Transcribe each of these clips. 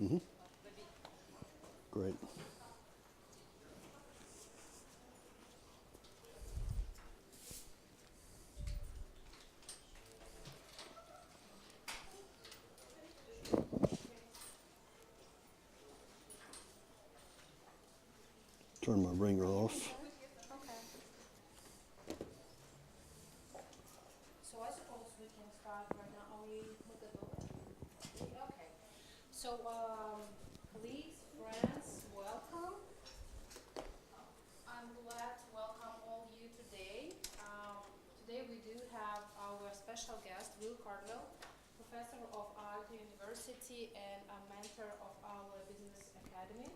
Mm-hmm. Great. Turn my ringer off. Okay. So I suppose we can start right now. Are we look at okay. So, colleagues, friends, welcome. I'm glad to welcome all of you today. Today we do have our special guest, Will Cardwell, professor of IMAGURU University and a mentor of our business academy.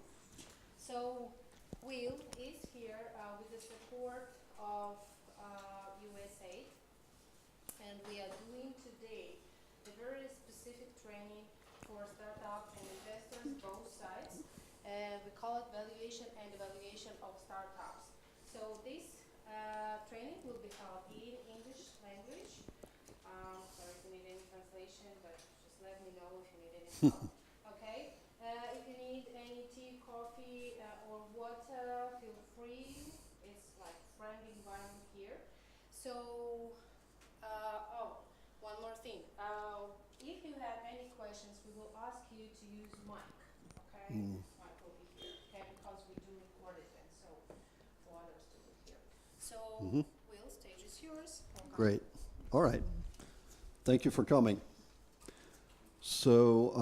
So, Will is here with the support of USA, and we are doing today a very specific training for startup and investors, both sides, and we call it valuation and evaluation of startups. So this training will be held in English language. Sorry if you need any translation, but just let me know if you need any help. Okay. If you need any tea, coffee, or water, feel free. It's like friendly environment here. So, one more thing. If you have any questions, we will ask you to use mic. Okay, mic will be here. Okay, because we do record it, and so for others to hear. So, Will, stage is yours. Welcome. Great. All right. Thank you for coming. So,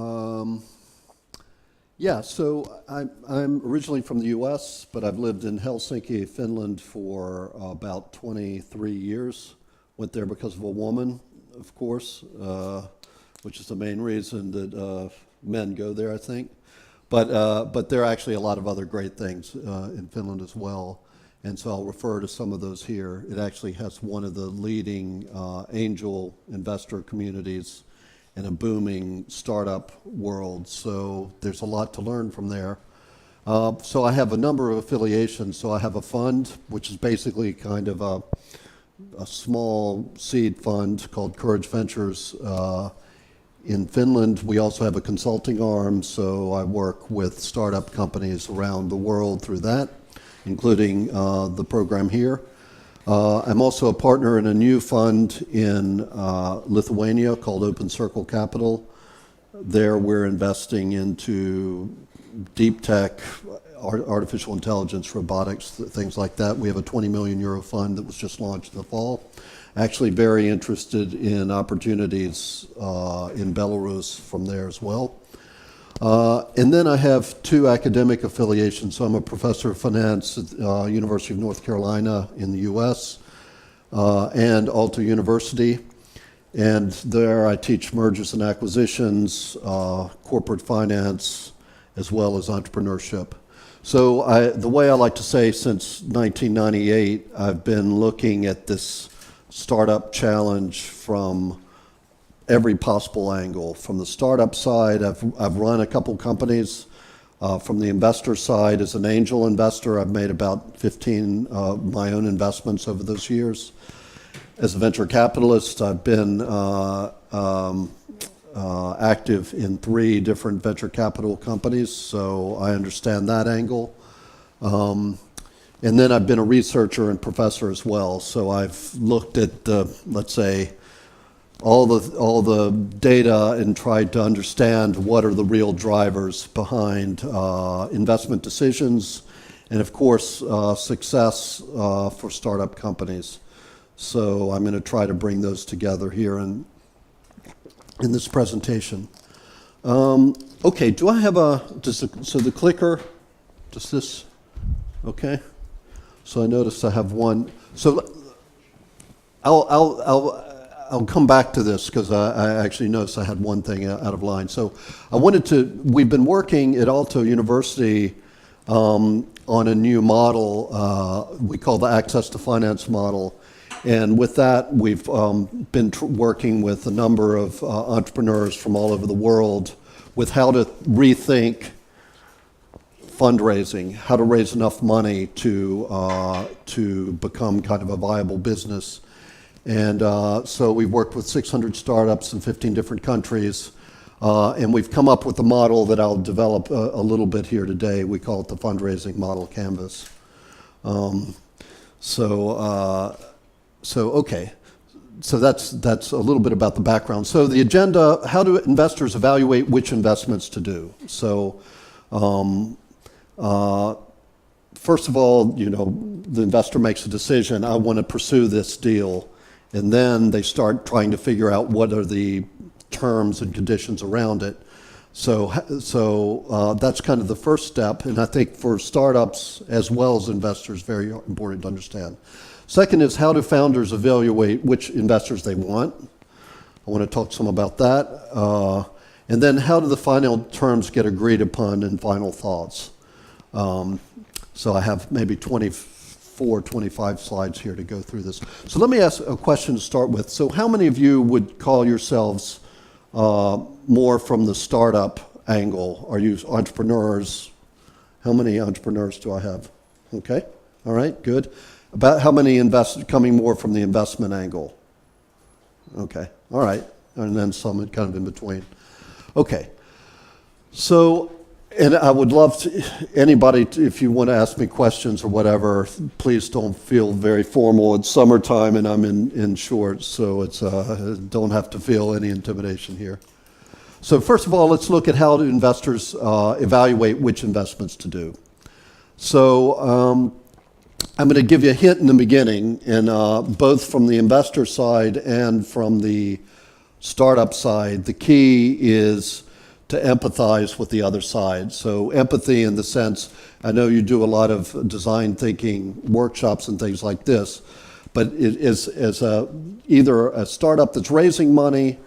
I'm originally from the U.S., but I've lived in Helsinki, Finland for about 23 years. Went there because of a woman, of course, which is the main reason that men go there, I think. But there are actually a lot of other great things in Finland as well. And so I'll refer to some of those here. It actually has one of the leading angel investor communities in a booming startup world. So there's a lot to learn from there. So I have a number of affiliations. So I have a fund, which is basically kind of a small seed fund called Courage Ventures in Finland. We also have a consulting arm, so I work with startup companies around the world through that, including the program here. I'm also a partner in a new fund in Lithuania called Open Circle Capital. There we're investing into deep tech, artificial intelligence, robotics, things like that. We have a 20 million euro fund that was just launched in the fall. Actually very interested in opportunities in Belarus from there as well. And then I have two academic affiliations. So I'm a professor of finance at University of North Carolina in the U.S. And Alto University. And there I teach mergers and acquisitions, corporate finance, as well as entrepreneurship. So the way I like to say, since 1998, I've been looking at this startup challenge from every possible angle. From the startup side, I've run a couple companies. From the investor side, as an angel investor, I've made about 15 my own investments over those years. As a venture capitalist, I've been active in 3 different venture capital companies, so I understand that angle. And then I've been a researcher and professor as well, so I've looked at let's say, all the data and tried to understand what are the real drivers behind investment decisions, and of course success for startup companies. So I'm going to try to bring those together here in this presentation. Okay, do I have so the clicker, does this, okay? So I noticed I have one. So I'll come back to this because I actually noticed I had one thing out of line. So we've been working at Alto University on a new model we call the Access to Finance model. And with that, we've been working with a number of entrepreneurs from all over the world with how to rethink fundraising, how to raise enough money to become kind of a viable business. And so we've worked with 600 startups in 15 different countries. And we've come up with a model that I'll develop a little bit here today. We call it the fundraising model canvas. Okay. So that's a little bit about the background. So the agenda, how do investors evaluate which investments to do? So first of all, the investor makes a decision, I want to pursue this deal. And then they start trying to figure out what are the terms and conditions around it. So that's kind of the first step. And I think for startups as well as investors, very important to understand. Second is, how do founders evaluate which investors they want? I want to talk some about that. And then how do the final terms get agreed upon and final thoughts? So I have maybe 24, 25 slides here to go through this. So let me ask a question to start with. So how many of you would call yourselves more from the startup angle? Are you entrepreneurs? How many entrepreneurs do I have? Okay, all right, good. About how many coming more from the investment angle? Okay, all right, and then some kind of in between. Okay, so, and I would love to, anybody, if you want to ask me questions or whatever, please don't feel very formal. It's summertime and I'm in shorts, so it's don't have to feel any intimidation here. So first of all, let's look at how do investors evaluate which investments to do. So I'm going to give you a hint in the beginning, and both from the investor side and from the startup side, the key is to empathize with the other side. So empathy in the sense, I know you do a lot of design thinking workshops and things like this, but it is as either a startup that's raising money,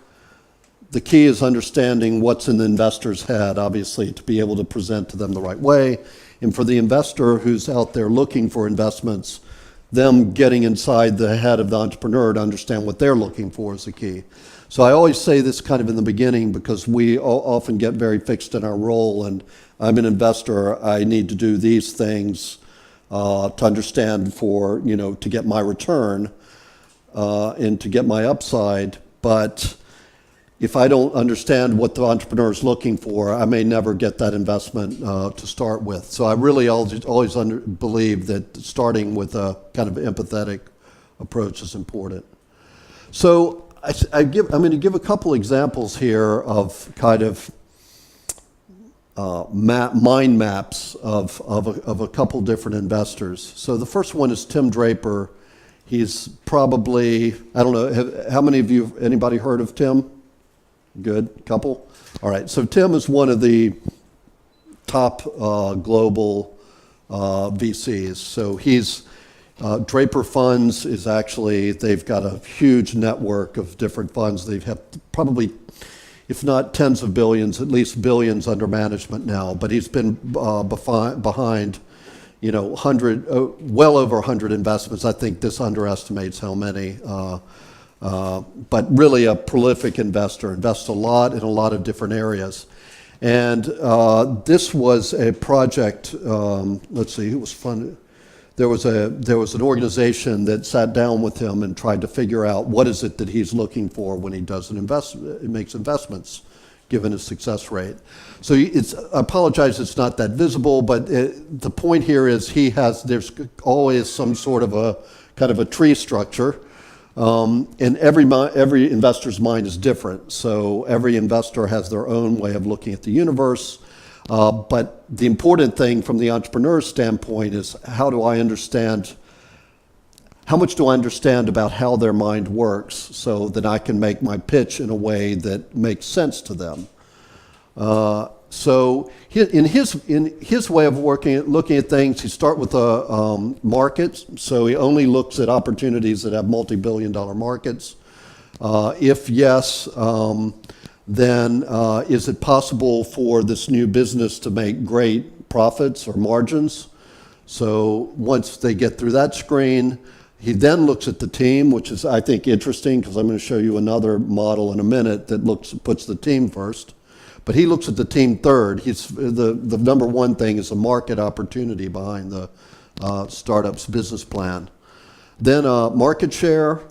the key is understanding what's in the investor's head, obviously, to be able to present to them the right way. And for the investor who's out there looking for investments, them getting inside the head of the entrepreneur to understand what they're looking for is the key. So I always say this kind of in the beginning because we often get very fixed in our role, and I'm an investor, I need to do these things to understand for, to get my return and to get my upside. But if I don't understand what the entrepreneur is looking for, I may never get that investment to start with. So I really always believe that starting with a kind of empathetic approach is important. So I'm going to give a couple examples here of kind of mind maps of a couple different investors. So the first one is Tim Draper. He's probably, I don't know, how many of you, anybody heard of Tim? Good, couple? All right, so Tim is one of the top global VCs. So he's, Draper Funds is actually, they've got a huge network of different funds. They've had probably, if not tens of billions, at least billions under management now. But he's been behind, well over 100 investments. I think this underestimates how many. But really a prolific investor, invests a lot in a lot of different areas. And this was a project, let's see, it was fun. There was an organization that sat down with him and tried to figure out what is it that he's looking for when he does makes investments, given his success rate. So I apologize, it's not that visible, but the point here is there's always some sort of a kind of a tree structure. And every investor's mind is different. So every investor has their own way of looking at the universe. But the important thing from the entrepreneur's standpoint is how much do I understand about how their mind works so that I can make my pitch in a way that makes sense to them. So in his way of looking at things, he starts with a market. So he only looks at opportunities that have multi-billion-dollar markets. If yes, then is it possible for this new business to make great profits or margins? So once they get through that screen, he then looks at the team, which is, I think, interesting because I'm going to show you another model in a minute that puts the team first. But he looks at the team third. The number one thing is a market opportunity behind the startup's business plan. Then market share.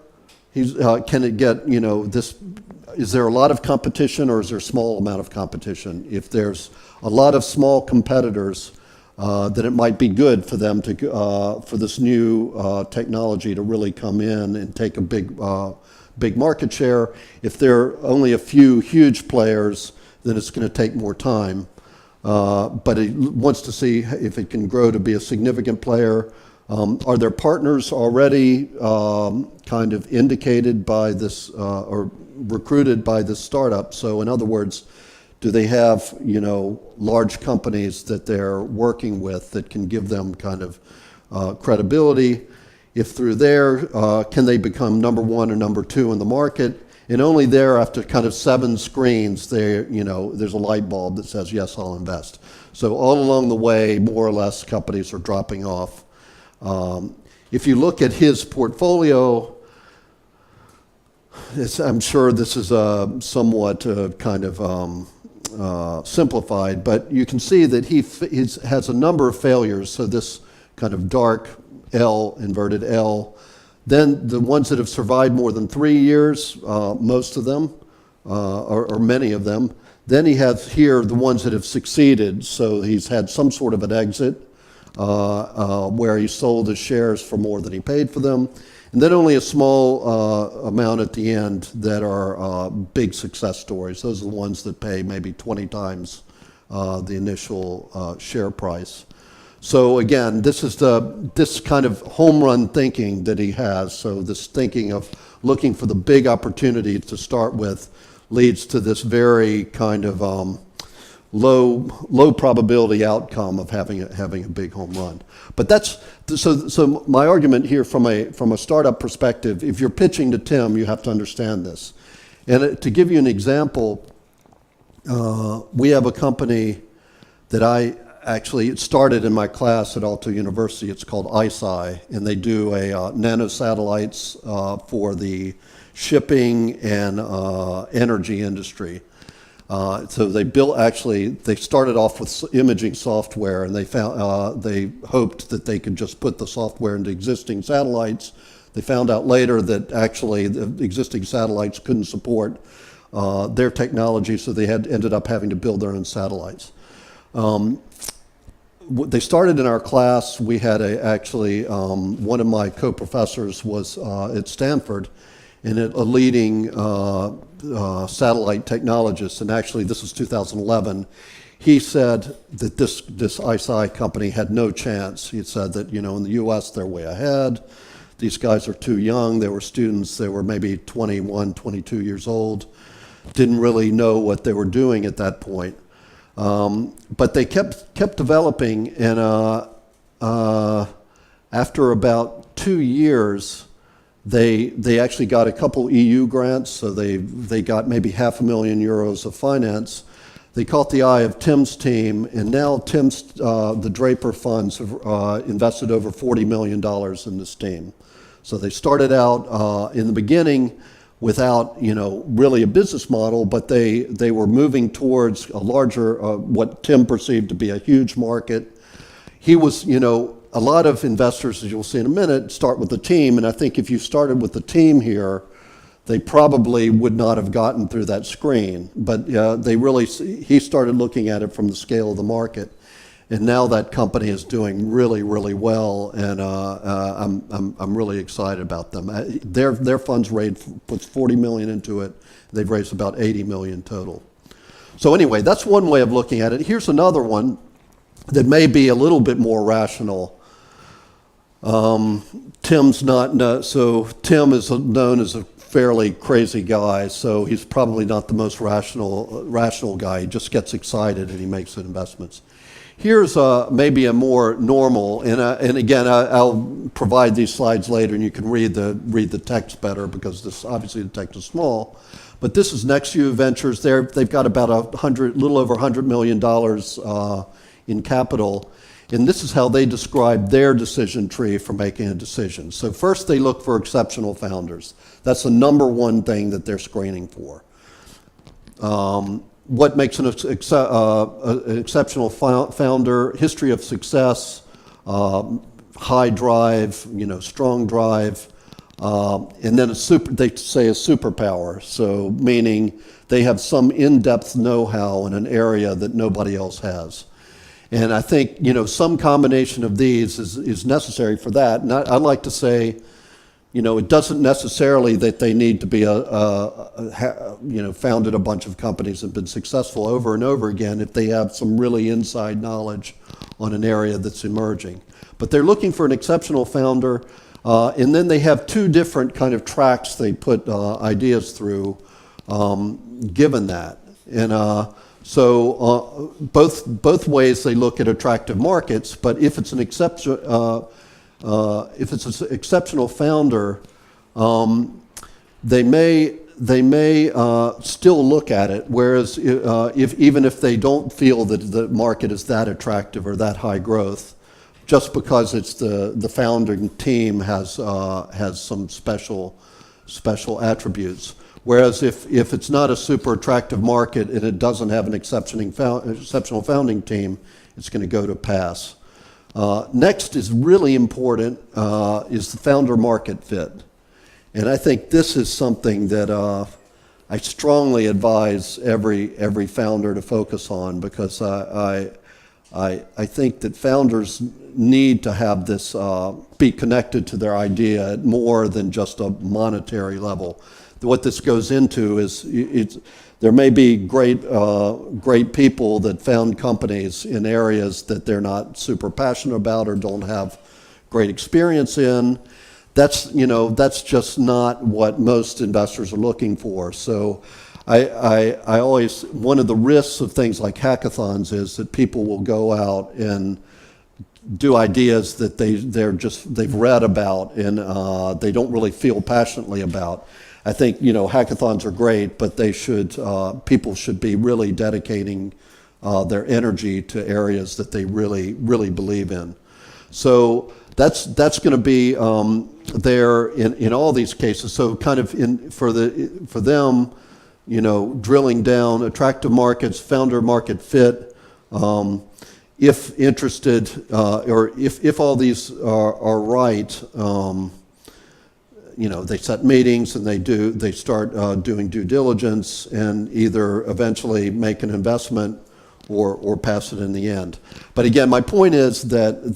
Can it get, this is there a lot of competition or is there a small amount of competition? If there's a lot of small competitors, then it might be good for them to, for this new technology to really come in and take a big market share. If there are only a few huge players, then it's going to take more time. But it wants to see if it can grow to be a significant player. Are there partners already kind of indicated by this or recruited by this startup? So in other words, do they have, you know, large companies that they're working with that can give them kind of credibility? If through there, can they become number one or number two in the market? And only there, after kind of 7 screens, there, you know, there's a light bulb that says, yes, I'll invest. So all along the way, more or less, companies are dropping off. If you look at his portfolio, I'm sure this is somewhat kind of simplified, but you can see that he has a number of failures. So this kind of dark L, inverted L. Then the ones that have survived more than 3 years, most of them, or many of them. Then he has here the ones that have succeeded. So he's had some sort of an exit where he sold his shares for more than he paid for them. And then only a small amount at the end that are big success stories. Those are the ones that pay maybe 20 times the initial share price. So again, this is this kind of home run thinking that he has. So this thinking of looking for the big opportunity to start with leads to this very kind of low probability outcome of having a big home run. But that's so my argument here from a startup perspective. If you're pitching to Tim, you have to understand this. And to give you an example, we have a company that it started in my class at Aalto University. It's called ISI, and they do nanosatellites for the shipping and energy industry. So they started off with imaging software, and they hoped that they could just put the software into existing satellites. They found out later that actually the existing satellites couldn't support their technology, so they ended up having to build their own satellites. They started in our class. We had one of my co-professors was at Stanford, and a leading satellite technologist, and actually this was 2011. He said that this ISI company had no chance. He said that, you know, in the US they're way ahead. These guys are too young. They were students. They were maybe 21, 22 years old. Didn't really know what they were doing at that point. But they kept developing, and after about 2 years, they actually got a couple EU grants. So they got maybe €500,000 of finance. They caught the eye of Tim's team, and now the Draper funds have invested over $40 million in this team. So they started out in the beginning without, you know, really a business model, but they were moving towards a larger, what Tim perceived to be a huge market. He was, you know, a lot of investors, as you'll see in a minute, start with the team, and I think if you started with the team here, they probably would not have gotten through that screen. But he started looking at it from the scale of the market, and now that company is doing really, really well, and I'm really excited about them. Their funds puts $40 million into it. They've raised about $80 million total. So anyway, that's one way of looking at it. Here's another one that may be a little bit more rational. Tim's not so Tim is known as a fairly crazy guy, so he's probably not the most rational guy. He just gets excited and he makes investments. Here's maybe a more normal, and again, I'll provide these slides later, and you can read the text better because this obviously the text is small. But this is NextView Ventures. They've got about little over $100 million in capital, and this is how they describe their decision tree for making a decision. So first, they look for exceptional founders. That's the number one thing that they're screening for. What makes an exceptional founder? History of success, high drive, you know, strong drive, And then they say a superpower, so meaning they have some in-depth know-how in an area that nobody else has. And I think, some combination of these is necessary for that. And I like to say, it doesn't necessarily that they need to be founded a bunch of companies and been successful over and over again if they have some really inside knowledge on an area that's emerging. But they're looking for an exceptional founder, and then they have two different kind of tracks they put ideas through, given that. And so both ways they look at attractive markets, but if it's an exceptional founder, they may still look at it. Whereas even if they don't feel that the market is that attractive or that high growth, just because it's the founding team has some special attributes. Whereas if it's not a super attractive market and it doesn't have an exceptional founding team, it's going to go to pass. Next is really important, is the founder market fit. And I think this is something that I strongly advise every founder to focus on, because I think that founders need to have this be connected to their idea at more than just a monetary level. What this goes into is there may be great people that found companies in areas that they're not super passionate about or don't have great experience in. That's just not what most investors are looking for. So I always, one of the risks of things like hackathons is that people will go out and do ideas that they've read about and they don't really feel passionately about. I think hackathons are great, but people should be really dedicating their energy to areas that they really believe in. So that's going to be there in all these cases. So kind of for them, drilling down attractive markets, founder market fit. If interested, or if all these are right. They set meetings and they start doing due diligence and either eventually make an investment or pass it in the end. But again, my point is that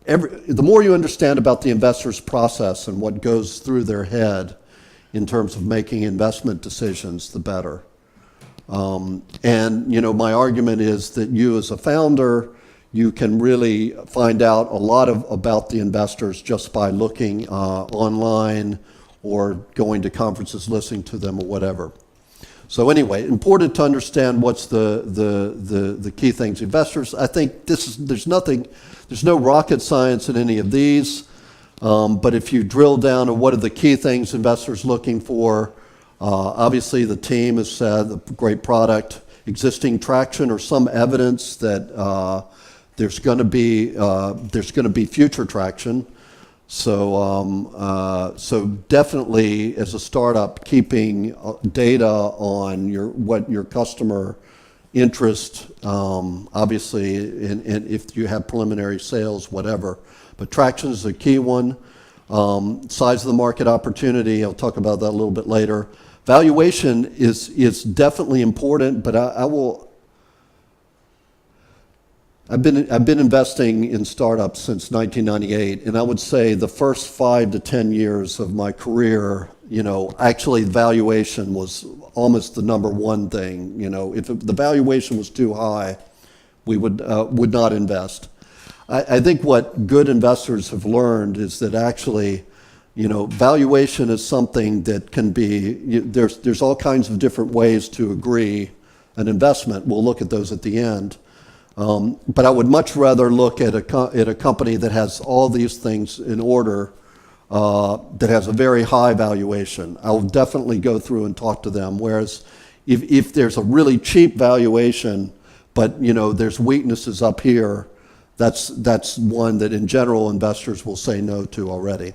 the more you understand about the investor's process and what goes through their head in terms of making investment decisions, the better. And my argument is that you as a founder, you can really find out a lot about the investors just by looking online or going to conferences, listening to them, or whatever. So anyway, important to understand what's the key things. Investors, I think there's no rocket science in any of these, but if you drill down to what are the key things investors looking for, obviously the team has said, the great product, existing traction or some evidence that there's going to be future traction. So definitely as a startup, keeping data on what your customer interest, obviously, and if you have preliminary sales, whatever. But traction is a key one. Size of the market opportunity, I'll talk about that a little bit later. Valuation is definitely important, but I've been investing in startups since 1998, and I would say the first 5 to 10 years of my career, actually valuation was almost the number one thing. If the valuation was too high, we would not invest. I think what good investors have learned is that actually, valuation is something that can be. There's all kinds of different ways to agree an investment. We'll look at those at the end. But I would much rather look at a company that has all these things in order, that has a very high valuation. I'll definitely go through and talk to them. Whereas if there's a really cheap valuation, but there's weaknesses up here, that's one that in general investors will say no to already.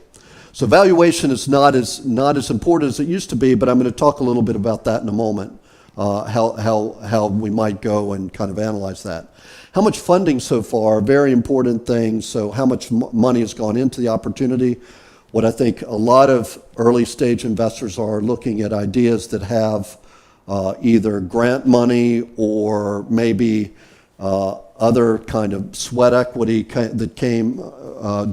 So valuation is not as important as it used to be, but I'm going to talk a little bit about that in a moment. How we might go and kind of analyze that. How much funding so far, very important thing. So how much money has gone into the opportunity? what I think a lot of early stage investors are looking at ideas that have either grant money or maybe other kind of sweat equity that came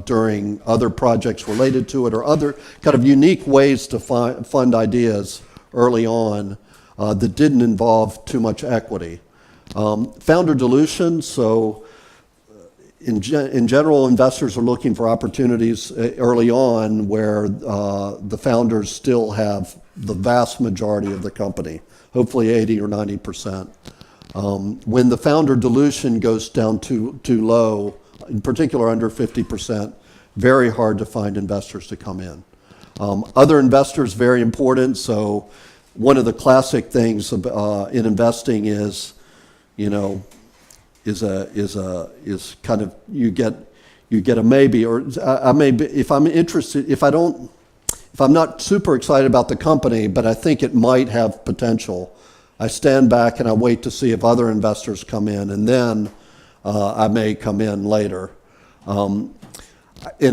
during other projects related to it, or other kind of unique ways to fund ideas early on that didn't involve too much equity. Founder dilution, so in general, investors are looking for opportunities early on where the founders still have the vast majority of the company, hopefully 80 or 90%. When the founder dilution goes down too low, in particular under 50%, very hard to find investors to come in. Other investors, very important. So one of the classic things in investing is, is kind of you get a maybe, or I may be, if I'm interested, if I'm not super excited about the company, but I think it might have potential, I stand back and I wait to see if other investors come in, and then I may come in later. And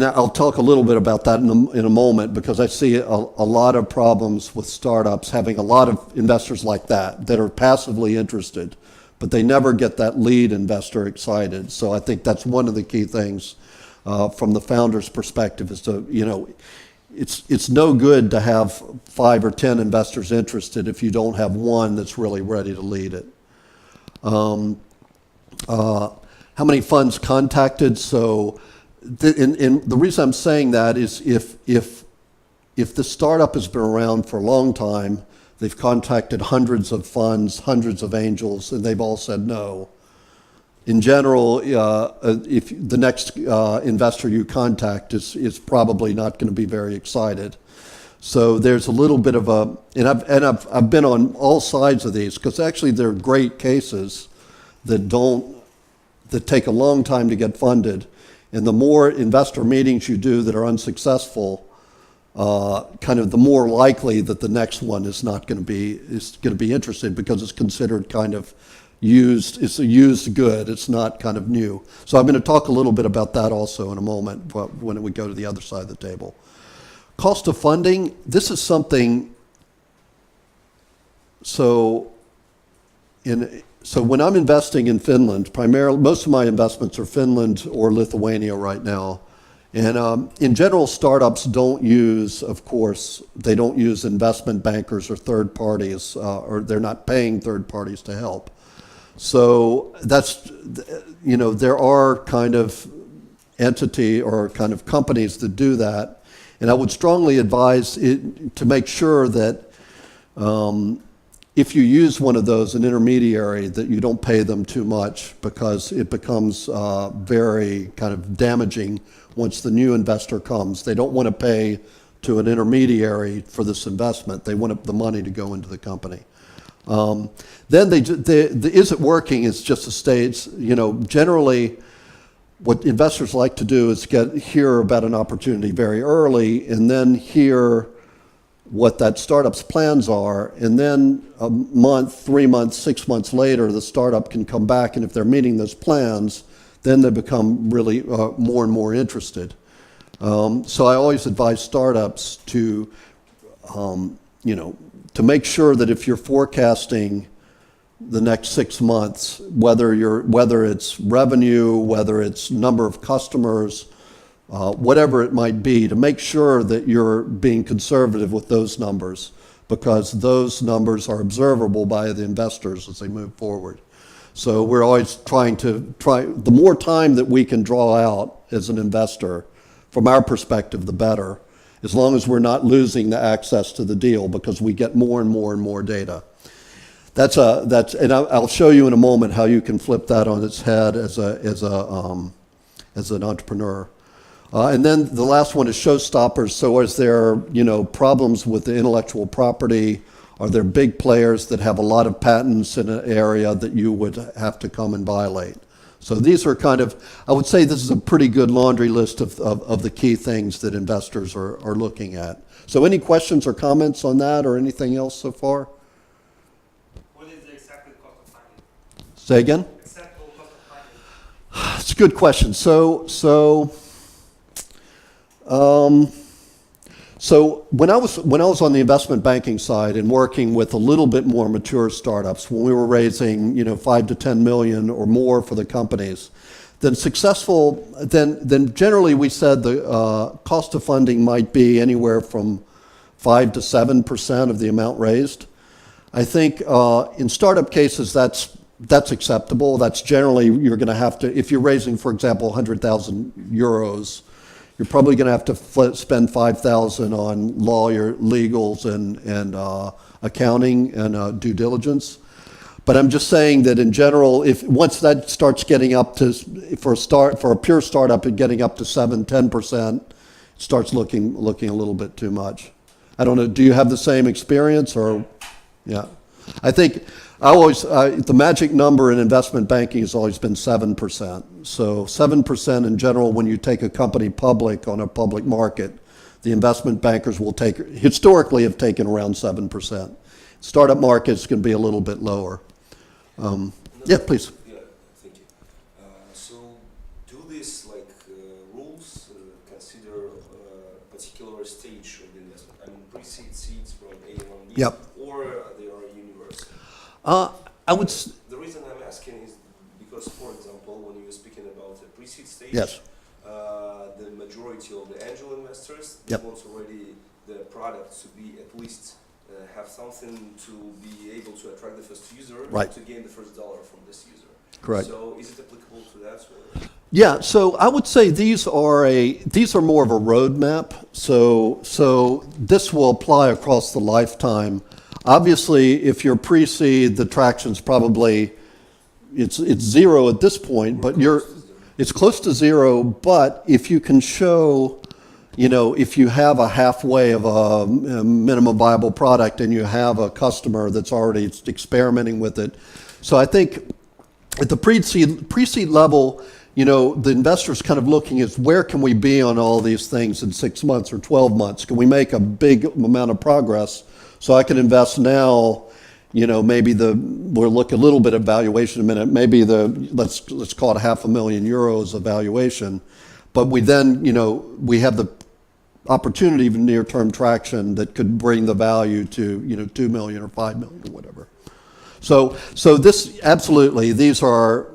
I'll talk a little bit about that in a moment, because I see a lot of problems with startups having a lot of investors like that are passively interested, but they never get that lead investor excited. So I think that's one of the key things from the founder's perspective is to, it's no good to have 5 or 10 investors interested if you don't have one that's really ready to lead it. How many funds contacted? So the reason I'm saying that is if the startup has been around for a long time, they've contacted hundreds of funds, hundreds of angels, and they've all said no. In general, if the next investor you contact is probably not going to be very excited. So there's a little bit of a, and I've been on all sides of these, because actually they're great cases that take a long time to get funded. And the more investor meetings you do that are unsuccessful, kind of the more likely that the next one is going to be interested, because it's considered kind of used. It's a used good. It's not kind of new. So I'm going to talk a little bit about that also in a moment when we go to the other side of the table. Cost of funding. This is something. So when I'm investing in Finland, primarily most of my investments are Finland or Lithuania right now. And in general, startups don't use, of course, they don't use investment bankers or third parties, or they're not paying third parties to help. So that's, there are kind of entity or kind of companies that do that. And I would strongly advise to make sure that if you use one of those, an intermediary, that you don't pay them too much, because it becomes very kind of damaging once the new investor comes. They don't want to pay to an intermediary for this investment. They want the money to go into the company. Then the is it working is just a stage. Generally what investors like to do is hear about an opportunity very early, and then hear what that startup's plans are, and then a month, 3 months, 6 months later, the startup can come back, and if they're meeting those plans, then they become really more and more interested. So I always advise startups to make sure that if you're forecasting the next 6 months, whether it's revenue, whether it's number of customers, whatever it might be, to make sure that you're being conservative with those numbers, because those numbers are observable by the investors as they move forward. So we're always the more time that we can draw out as an investor, from our perspective, the better, as long as we're not losing the access to the deal, because we get more and more and more data. And I'll show you in a moment how you can flip that on its head as an entrepreneur. And then the last one is showstoppers. So is there, problems with the intellectual property? Are there big players that have a lot of patents in an area that you would have to come and violate? So these are I would say this is a pretty good laundry list of the key things that investors are looking at. So any questions or comments on that, or anything else so far? What is the accepted cost of funding? Say again? Acceptable cost of funding. It's a good question. So when I was on the investment banking side and working with a little bit more mature startups, when we were raising 5 to 10 million or more for the companies, then generally we said the cost of funding might be anywhere from 5 to 7% of the amount raised. I think in startup cases that's acceptable. That's generally you're going to have to, if you're raising, for example, 100,000 euros. You're probably going to have to spend 5,000 on legals and accounting and due diligence. But I'm just saying that in general, if once that starts getting up to, for a pure startup and getting up to 7-10%, it starts looking a little bit too much. I don't know. Do you have the same experience or? Yeah, I think the magic number in investment banking has always been 7%. So 7% in general, when you take a company public on a public market, the investment bankers will historically have taken around 7%. Startup markets can be a little bit lower. Yeah, please. Yeah, thank you. So do these rules consider a particular stage of the investment? I mean, pre-seed seeds from A1B, Yep. or they are universal? I would. The reason I'm asking is because, for example, when you were speaking about the pre-seed stage, Yes. The majority of the angel investors Yep. want already the product to be at least have something to be able to attract the first user, Right. to gain the first dollar from this user. Correct. So is it applicable to that? Or? Yeah, so I would say these are more of a roadmap. So this will apply across the lifetime. Obviously, if you're pre-seed, the traction's probably it's zero at this point, but it's close to zero. But if you can show, if you have a halfway of a minimum viable product and you have a customer that's already experimenting with it, so I think at the pre-seed level, the investor's kind of looking at where can we be on all these things in 6 months or 12 months? Can we make a big amount of progress so I can invest now? Maybe we'll look a little bit at valuation in a minute. Maybe let's call it €500,000 of valuation, but we then we have the opportunity of near-term traction that could bring the value to 2 million or 5 million or whatever. So this absolutely, these are.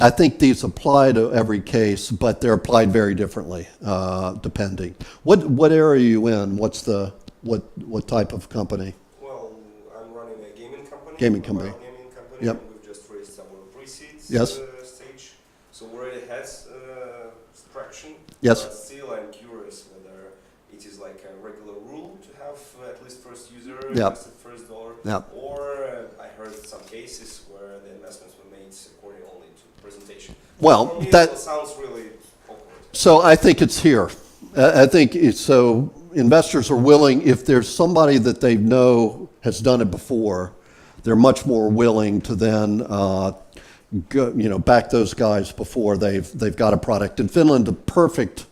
I think these apply to every case, but they're applied very differently, depending. What area are you in? What type of company? Well, I'm running a gaming company. Gaming company. Yep. And we've just raised our pre-seeds Yes. stage. So we already has traction. Yes. But still, I'm curious whether it is like a regular rule to have at least first user Yep. invested first dollar, Yep. or I heard some cases where the investments were made according only to presentation. Well, For me, that- it sounds really awkward. So I think it's here. I think so. Investors are willing, if there's somebody that they know has done it before, they're much more willing to then back those guys before they've got a product. In Finland, the perfect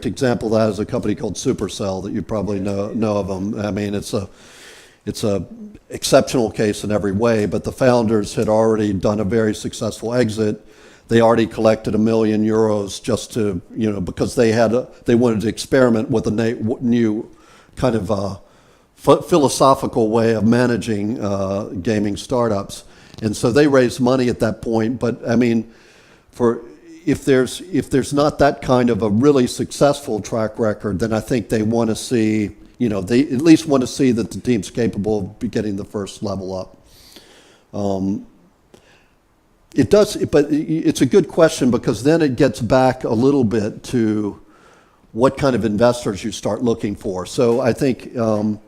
example of that is a company called Supercell that you probably know of them. I mean, it's a exceptional case in every way, but the founders had already done a very successful exit. They already collected €1 million just to, because they wanted to experiment with a new kind of philosophical way of managing gaming startups. And so they raised money at that point. But I mean, if there's not that kind of a really successful track record, then I think they want to see, they at least want to see that the team's capable of getting the first level up. It does, but it's a good question because then it gets back a little bit to what kind of investors you start looking for. So I think, a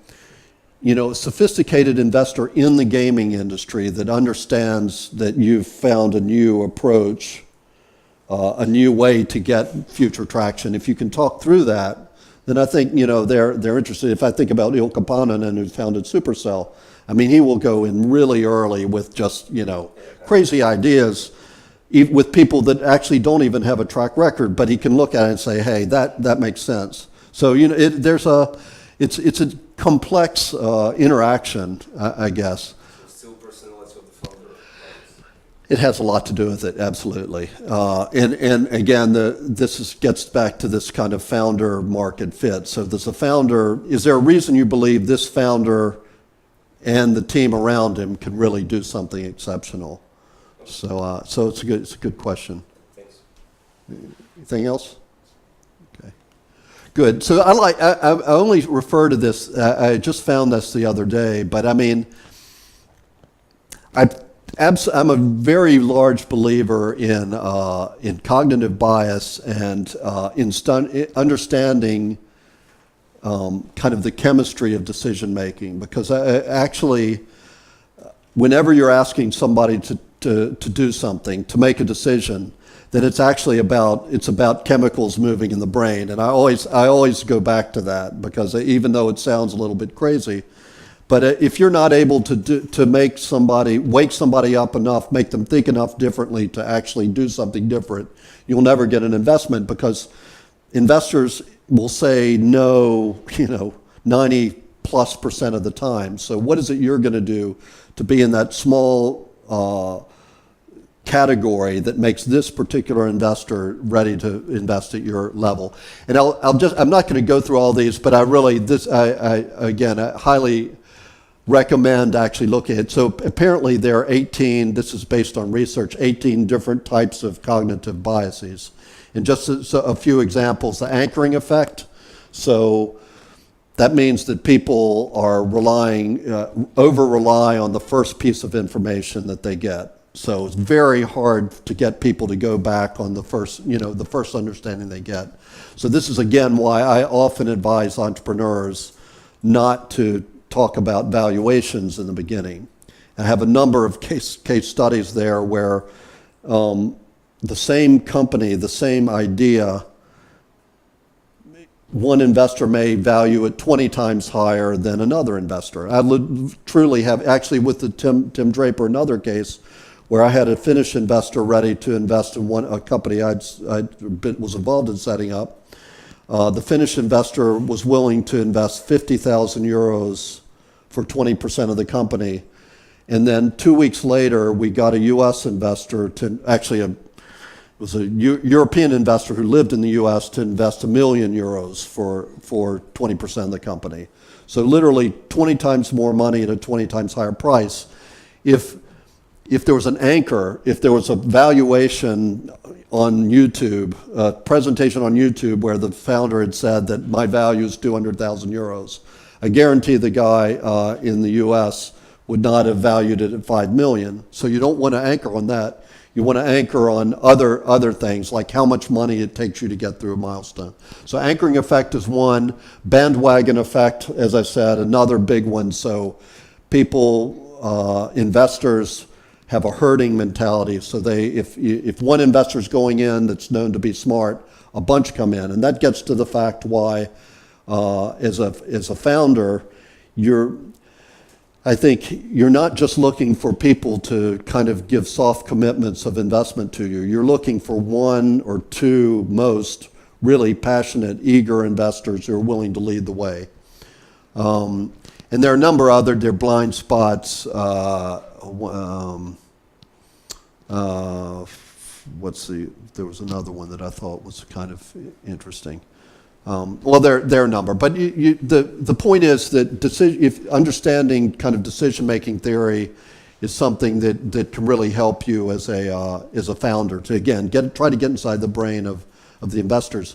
sophisticated investor in the gaming industry that understands that you've found a new approach, a new way to get future traction. If you can talk through that, then I think, they're interested. If I think about Ilkka Paananen, who founded Supercell, I mean, he will go in really early with just, crazy ideas with people that actually don't even have a track record, but he can look at it and say, hey, that makes sense. So, it's a complex interaction, I guess. So still personality of the founder. It has a lot to do with it, absolutely. And again, gets back to this kind of founder market fit. So there's a founder, is there a reason you believe this founder and the team around him can really do something exceptional? So it's a good question. Thanks. Anything else? Okay, good. So I only refer to this. I just found this the other day, but I mean, I'm a very large believer in cognitive bias and in understanding kind of the chemistry of decision making, because actually, whenever you're asking somebody to do something, to make a decision, that it's actually about chemicals moving in the brain. And I always go back to that, because even though it sounds a little bit crazy, but if you're not able to wake somebody up enough, make them think enough differently to actually do something different, you'll never get an investment, because investors will say no, 90+% of the time. So what is it you're going to do to be in that small category that makes this particular investor ready to invest at your level? And I'm not going to go through all these, but I highly recommend actually looking at it. So apparently there are 18, this is based on research, 18 different types of cognitive biases. And just a few examples, the anchoring effect. So that means that people are over-rely on the first piece of information that they get. So it's very hard to get people to go back on the first understanding they get. So this is again why I often advise entrepreneurs not to talk about valuations in the beginning. I have a number of case studies there where the same company, the same idea, one investor may value it 20 times higher than another investor. I truly have, actually with the Tim Draper, another case where I had a Finnish investor ready to invest in a company I was involved in setting up. The Finnish investor was willing to invest 50,000 euros for 20% of the company. And then 2 weeks later, we got a U.S. investor it was a European investor who lived in the U.S. to invest €1 million for 20% of the company. So literally 20 times more money at a 20 times higher price. If there was an anchor, if there was a valuation on YouTube, a presentation on YouTube where the founder had said that my value is 200,000 euros, I guarantee the guy in the U.S. would not have valued it at 5 million. So you don't want to anchor on that. You want to anchor on other things, like how much money it takes you to get through a milestone. So anchoring effect is one. Bandwagon effect, as I said, another big one. So people, investors, have a herding mentality. So if one investor is going in that's known to be smart, a bunch come in, and that gets to the fact why, as a founder, I think you're not just looking for people to kind of give soft commitments of investment to you. You're looking for one or two most really passionate, eager investors who are willing to lead the way. And there are a number of other blind spots. There was another one that I thought was kind of interesting. There are a number, but the point is that if understanding kind of decision-making theory is something that can really help you as a founder to again try to get inside the brain of the investors.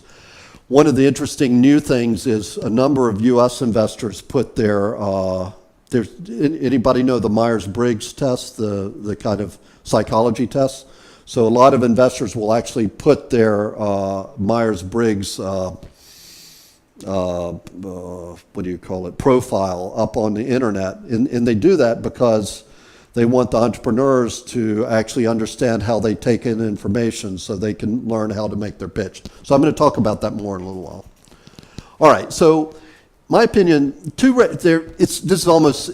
One of the interesting new things is a number of U.S. investors put anybody know the Myers-Briggs test, the kind of psychology test? So a lot of investors will actually put their Myers-Briggs profile up on the internet. And they do that because they want the entrepreneurs to actually understand how they take in information so they can learn how to make their pitch. So I'm going to talk about that more in a little while. All right, so my opinion, this is almost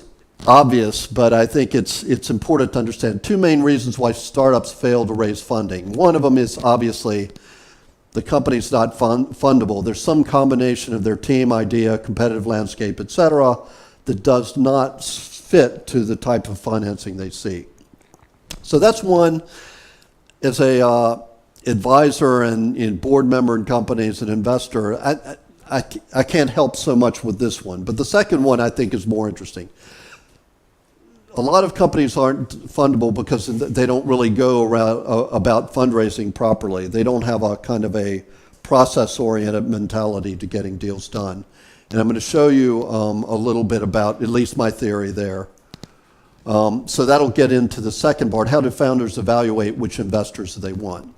obvious, but I think it's important to understand two main reasons why startups fail to raise funding. One of them is obviously the company's not fundable. There's some combination of their team, idea, competitive landscape, et cetera, that does not fit to the type of financing they seek. So that's one. As a advisor and board member in companies and investor, I can't help so much with this one. But the second one I think is more interesting. A lot of companies aren't fundable because they don't really go around about fundraising properly. They don't have a kind of a process-oriented mentality to getting deals done. And I'm going to show you a little bit about at least my theory there. So that'll get into the second part. How do founders evaluate which investors they want?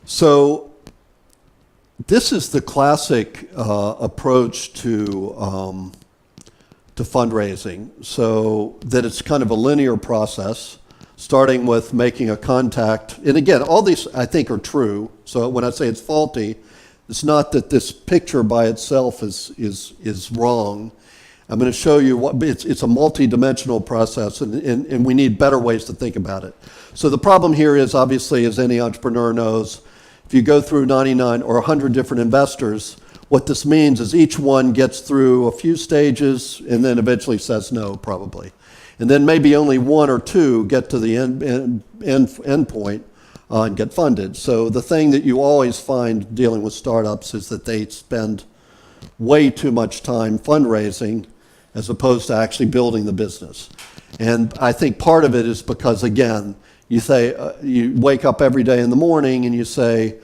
So this is the classic approach to fundraising. So that it's kind of a linear process, starting with making a contact. And again, all these I think are true. So when I say it's faulty, it's not that this picture by itself is wrong. I'm going to show you what it's a multi-dimensional process, and we need better ways to think about it. So the problem here is, obviously, as any entrepreneur knows, if you go through 99 or 100 different investors, what this means is each one gets through a few stages and then eventually says no, probably. And then maybe only one or two get to the end point and get funded. So the thing that you always find dealing with startups is that they spend way too much time fundraising as opposed to actually building the business. And I think part of it is because, again, you say, you wake up every day in the morning and you say,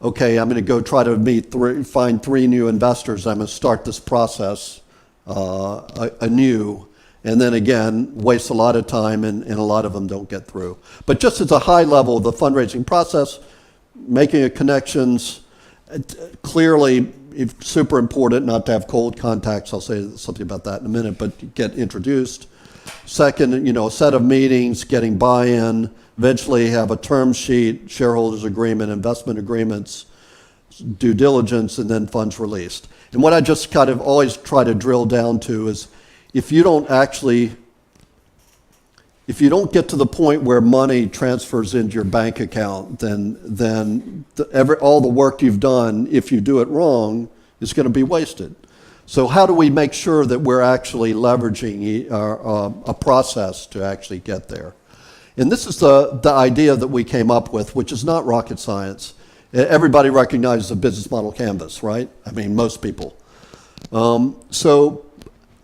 okay, I'm going to go try to find 3 new investors. I'm going to start this process anew. And then again, waste a lot of time and a lot of them don't get through. But just as a high level, the fundraising process, making connections, clearly it's super important not to have cold contacts. I'll say something about that in a minute, but get introduced. Second, a set of meetings, getting buy-in, eventually have a term sheet, shareholders agreement, investment agreements, due diligence, and then funds released. And what I just kind of always try to drill down to is if you don't get to the point where money transfers into your bank account, then all the work you've done, if you do it wrong, is going to be wasted. So how do we make sure that we're actually leveraging a process to actually get there? And this is the idea that we came up with, which is not rocket science. Everybody recognizes a business model canvas, right? I mean, most people.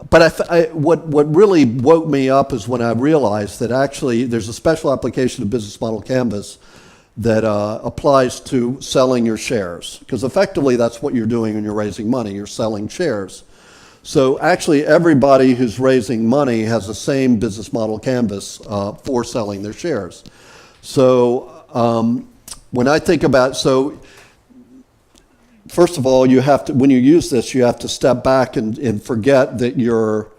But what really woke me up is when I realized that actually there's a special application of business model canvas that applies to selling your shares. Because effectively that's what you're doing when you're raising money. You're selling shares. So actually everybody who's raising money has the same business model canvas for selling their shares. So when I think about, first of all, you have to, when you use this, you have to step back and forget that you're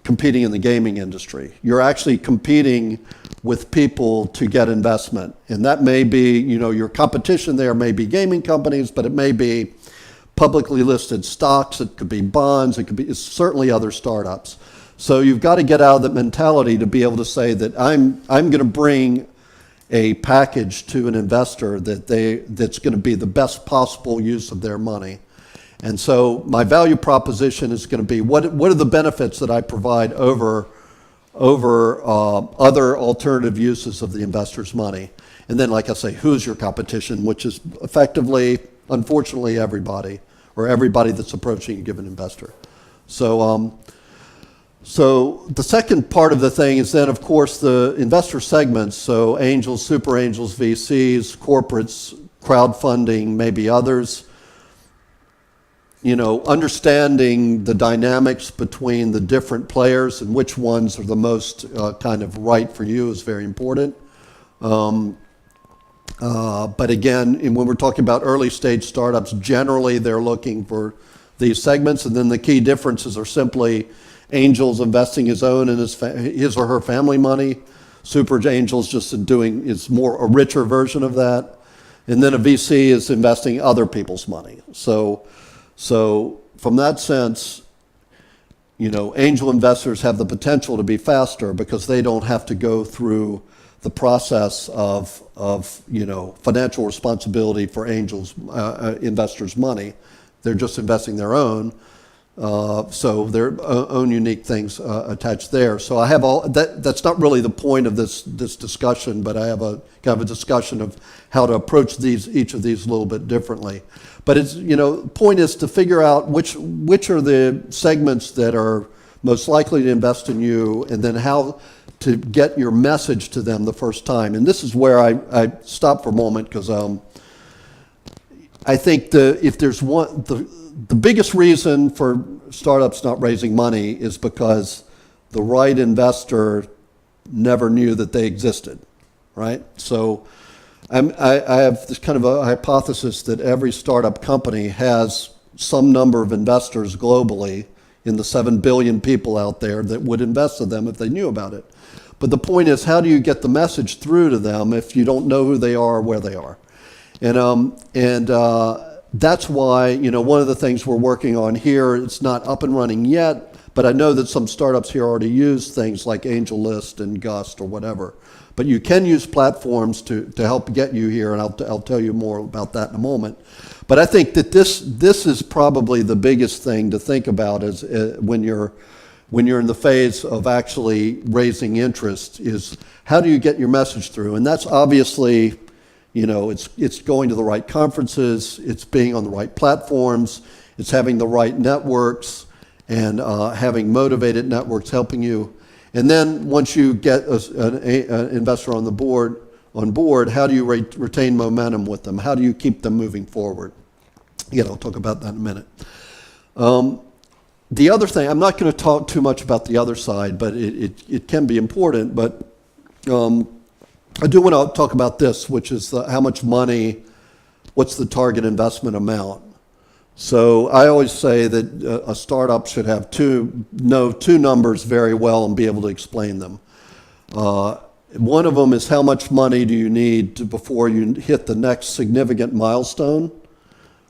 competing in the gaming industry. You're actually competing with people to get investment. And that may be, your competition there may be gaming companies, but it may be publicly listed stocks, it could be bonds, it's certainly other startups. So you've got to get out of that mentality to be able to say that I'm going to bring a package to an investor that's going to be the best possible use of their money. And so my value proposition is going to be what are the benefits that I provide over other alternative uses of the investor's money. And then, like I say, who's your competition, which is effectively, unfortunately, everybody, or everybody that's approaching a given investor. So the second part of the thing is then, of course, the investor segments, so angels, super angels, VCs, corporates, crowdfunding, maybe others. Understanding the dynamics between the different players and which ones are the most kind of right for you is very important. But again, when we're talking about early stage startups, generally they're looking for these segments, and then the key differences are simply angels investing his own and his or her family money. Super angels is more a richer version of that. And then a VC is investing other people's money. So from that sense, angel investors have the potential to be faster because they don't have to go through the process of financial responsibility for angels investors' money. They're just investing their own. So their own unique things attached there. So I have all that. That's not really the point of this discussion, but I have a kind of a discussion of how to approach each of these a little bit differently. But it's, point is to figure out which are the segments that are most likely to invest in you, and then how to get your message to them the first time. And this is where I stop for a moment, because I think if there's one, the biggest reason for startups not raising money is because the right investor never knew that they existed, right? So I have this kind of a hypothesis that every startup company has some number of investors globally in the 7 billion people out there that would invest in them if they knew about it. But the point is, how do you get the message through to them if you don't know who they are or where they are? And that's why, one of the things we're working on here, it's not up and running yet, but I know that some startups here already use things like AngelList and Gust or whatever. But you can use platforms to help get you here, and I'll tell you more about that in a moment. But I think that this is probably the biggest thing to think about is when you're in the phase of actually raising interest, is how do you get your message through? And that's obviously, it's going to the right conferences, it's being on the right platforms, it's having the right networks, and having motivated networks helping you. And then once you get an investor on board, how do you retain momentum with them? How do you keep them moving forward? Again, I'll talk about that in a minute. The other thing, I'm not going to talk too much about the other side, but it can be important. But I do want to talk about this, which is how much money, what's the target investment amount? So I always say that a startup should have know two numbers very well and be able to explain them. One of them is how much money do you need before you hit the next significant milestone?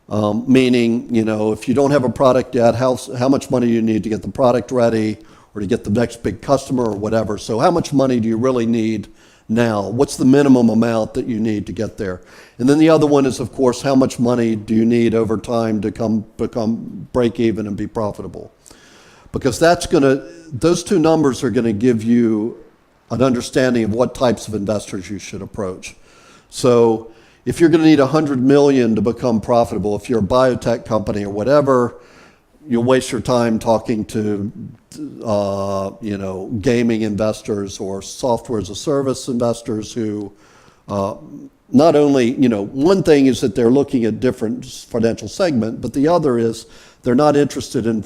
Meaning, if you don't have a product yet, how much money do you need to get the product ready or to get the next big customer or whatever? So how much money do you really need now? What's the minimum amount that you need to get there? And then the other one is, of course, how much money do you need over time to become break even and be profitable? Because those two numbers are going to give you an understanding of what types of investors you should approach. So if you're going to need 100 million to become profitable, if you're a biotech company or whatever, you'll waste your time talking to gaming investors or software as a service investors who not only, one thing is that they're looking at different financial segment, but the other is they're not interested in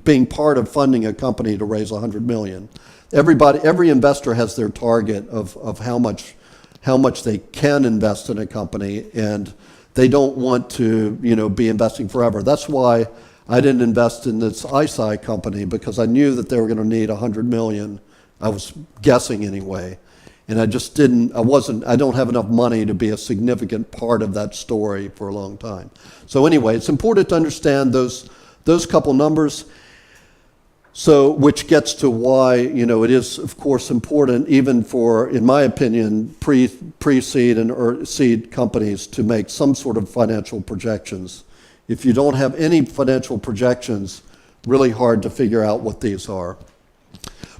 being part of funding a company to raise 100 million. Every investor has their target of how much they can invest in a company, and they don't want to, be investing forever. That's why I didn't invest in this ISI company, because I knew that they were going to need 100 million. I was guessing anyway. And I don't have enough money to be a significant part of that story for a long time. So anyway, it's important to understand those couple numbers. So, which gets to why, it is, of course, important even for, in my opinion, pre-seed and seed companies to make some sort of financial projections. If you don't have any financial projections, really hard to figure out what these are.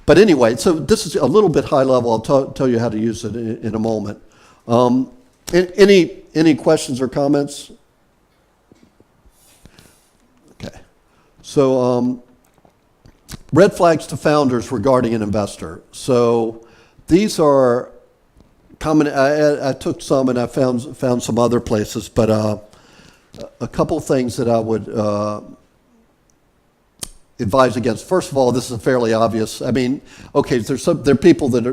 But anyway, so this is a little bit high level. I'll tell you how to use it in a moment. Any questions or comments? Okay. So red flags to founders regarding an investor. So these are common. I took some and I found some other places, but a couple things that I would advise against. First of all, this is fairly obvious. I mean, okay, there are people that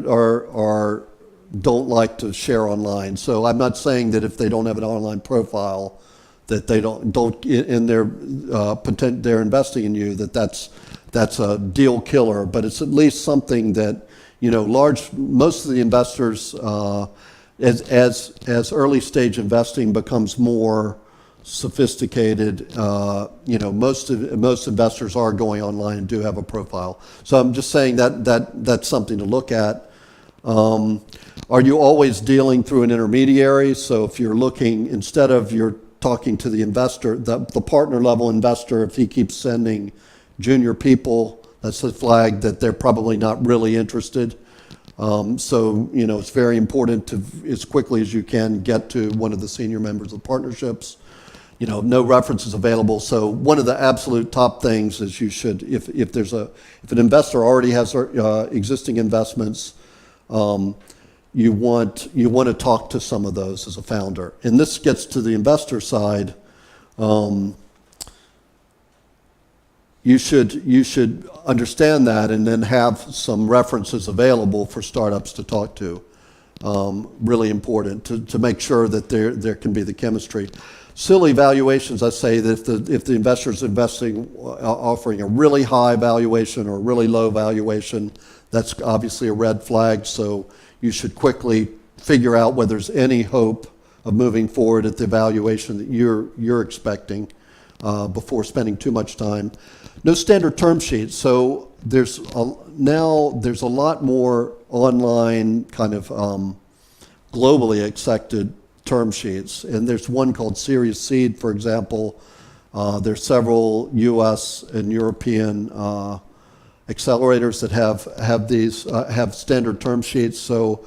don't like to share online. So I'm not saying that if they don't have an online profile, that they don't in they're investing in you, that's a deal killer. But it's at least something that most of the investors as early stage investing becomes more sophisticated, most investors are going online and do have a profile. So I'm just saying that's something to look at. Are you always dealing through an intermediary? So if you're looking, instead of your talking to the investor, the partner level investor, if he keeps sending junior people, that's a flag that they're probably not really interested. So, you know, it's very important to, as quickly as you can, get to one of the senior members of the partnerships. You know, no references available. So one of the absolute top things is you should, if an investor already has existing investments, you want to talk to some of those as a founder. And this gets to the investor side. You should understand that and then have some references available for startups to talk to. Really important to make sure that there can be the chemistry. Silly valuations, I say that if the investor is investing, offering a really high valuation or a really low valuation, that's obviously a red flag. So you should quickly figure out whether there's any hope of moving forward at the valuation that you're expecting before spending too much time. No standard term sheets. So now there's a lot more online kind of globally accepted term sheets, and there's one called Series Seed, for example. There's several U.S. and European accelerators that have standard term sheets. So,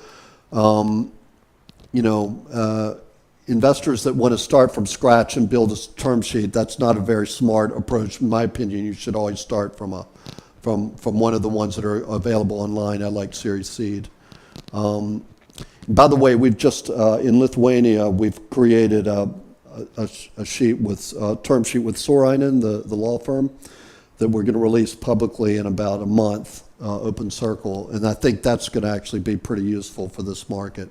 investors that want to start from scratch and build a term sheet, that's not a very smart approach. In my opinion, you should always start from one of the ones that are available online. I like Series Seed. By the way, we've just in Lithuania we've created a sheet with term sheet with Sorainen, the law firm, that we're going to release publicly in about a month, Open Circle, and I think that's going to actually be pretty useful for this market.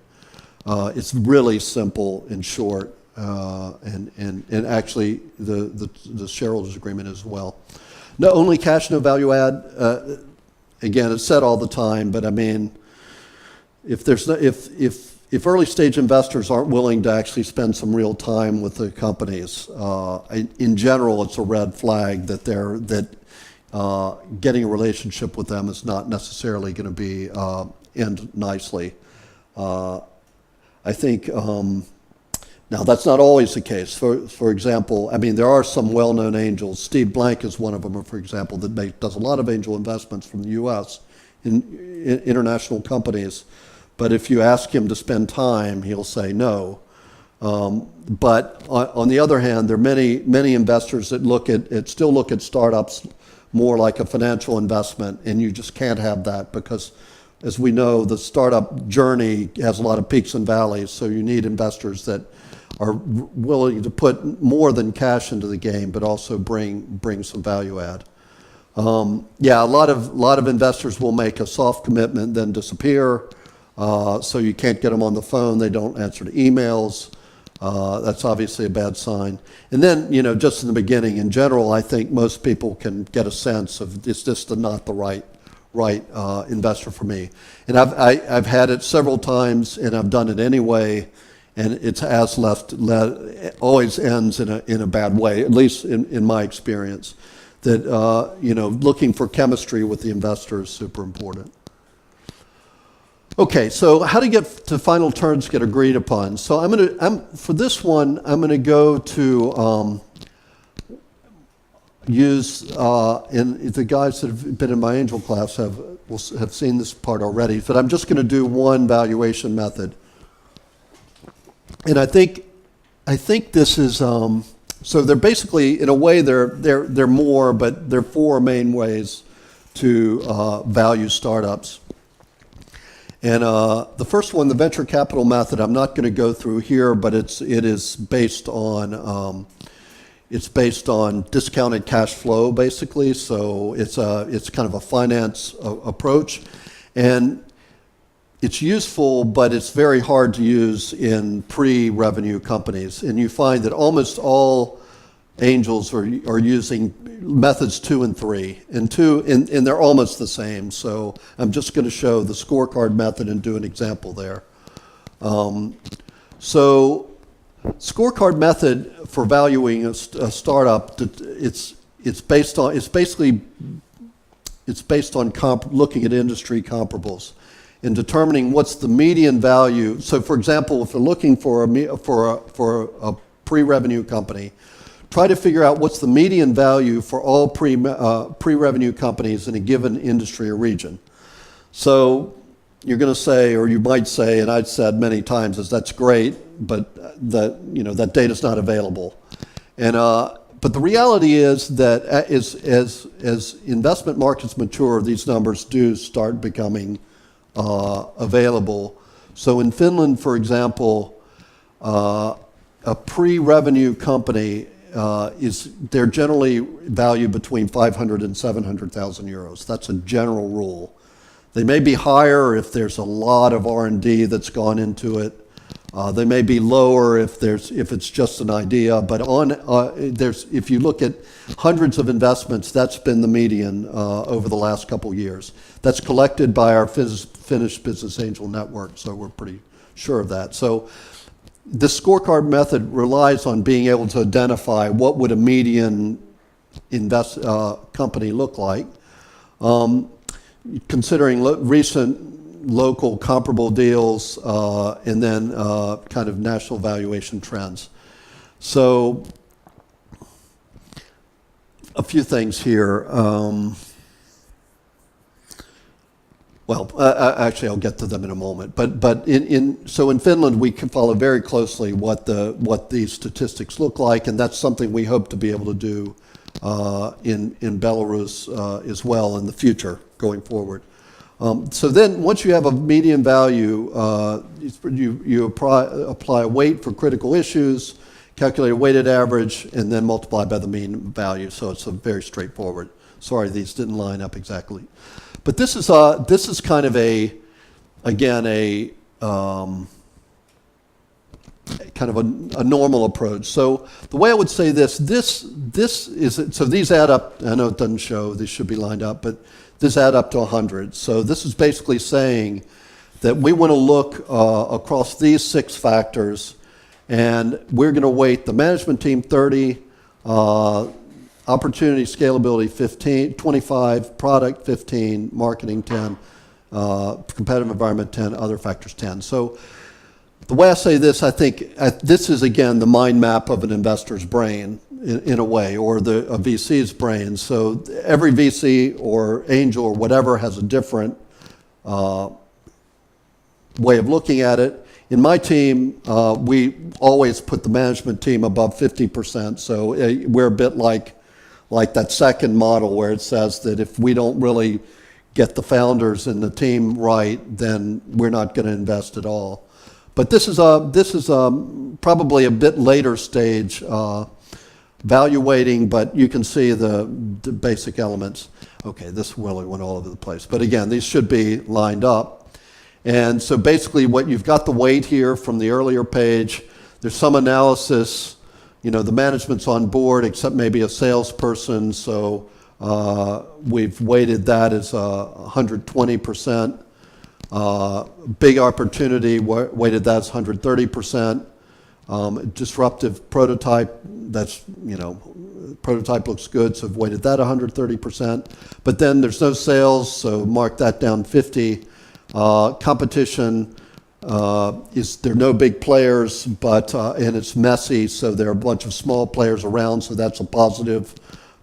It's really simple and short, and actually the shareholders agreement as well. No, only cash, no value add. Again, it's said all the time, but I mean, if early stage investors aren't willing to actually spend some real time with the companies, in general, it's a red flag that getting a relationship with them is not necessarily going to be end nicely. I think now that's not always the case. For example, I mean, there are some well-known angels. Steve Blank is one of them, for example, that does a lot of angel investments from the U.S. in international companies. But if you ask him to spend time, he'll say no. But on the other hand, there are many investors that still look at startups more like a financial investment, and you just can't have that because, as we know, the startup journey has a lot of peaks and valleys. So you need investors that are willing to put more than cash into the game, but also bring some value add. Yeah, a lot of investors will make a soft commitment, then disappear. So you can't get them on the phone. They don't answer the emails. That's obviously a bad sign. And then, just in the beginning, in general, I think most people can get a sense of it's just not the right investor for me. And I've had it several times, and I've done it anyway, and it always ends in a bad way, at least in my experience. That looking for chemistry with the investor is super important. Okay, so how to get to final terms get agreed upon. So for this one, I'm going to go to use, and the guys that have been in my angel class have seen this part already, but I'm just going to do one valuation method. And I think this is, so they're basically, in a way, they're more, but there are four main ways to value startups. And the first one, the venture capital method, I'm not going to go through here, but it is based on discounted cash flow, basically. So it's kind of a finance approach, and it's useful, but it's very hard to use in pre-revenue companies. And you find that almost all angels are using methods 2 and 3, and they're almost the same. So I'm just going to show the scorecard method and do an example there. So scorecard method for valuing a startup, it's based on looking at industry comparables and determining what's the median value. So, for example, if you're looking for a pre-revenue company. Try to figure out what's the median value for all pre-revenue companies in a given industry or region. So you're going to say, or you might say, and I've said many times, is that's great, but that data is not available. And but the reality is that as investment markets mature, these numbers do start becoming available. So in Finland, for example, a pre-revenue company they're generally valued between 500 and 700,000 euros. That's a general rule. They may be higher if there's a lot of R&D that's gone into it. They may be lower if it's just an idea. But if you look at hundreds of investments, that's been the median over the last couple years. That's collected by our Finnish Business Angel Network, so we're pretty sure of that. So this scorecard method relies on being able to identify what would a median company look like, considering recent local comparable deals and then kind of national valuation trends. So a few things here. Actually, I'll get to them in a moment. But so in Finland, we can follow very closely what these statistics look like, and that's something we hope to be able to do in Belarus as well in the future going forward. So then, once you have a median value, you apply a weight for critical issues, calculate a weighted average, and then multiply by the mean value. So it's a very straightforward. Sorry, these didn't line up exactly. But this is kind of a normal approach. So the way I would say this is, so these add up. I know it doesn't show; these should be lined up, but this add up to 100. So this is basically saying that we want to look across these 6 factors, and we're going to weight the management team 30. Opportunity, scalability 15, 25, product 15, marketing 10, competitive environment 10, other factors 10. So the way I say this, I think this is again the mind map of an investor's brain in a way, or a VC's brain. So every VC or angel or whatever has a different way of looking at it. In my team, we always put the management team above 50%. So we're a bit like that second model where it says that if we don't really get the founders and the team right, then we're not going to invest at all. But this is probably a bit later stage valuating, but you can see the basic elements. Okay, this really went all over the place. But again, these should be lined up. And so basically what you've got the weight here from the earlier page. There's some analysis. The management's on board except maybe a salesperson, so we've weighted that as 120%. Big opportunity, weighted that as 130%. Disruptive prototype, prototype looks good, so I've weighted that 130%. But then there's no sales, so mark that down 50. Competition, there are no big players, but and it's messy, so there are a bunch of small players around, so that's a positive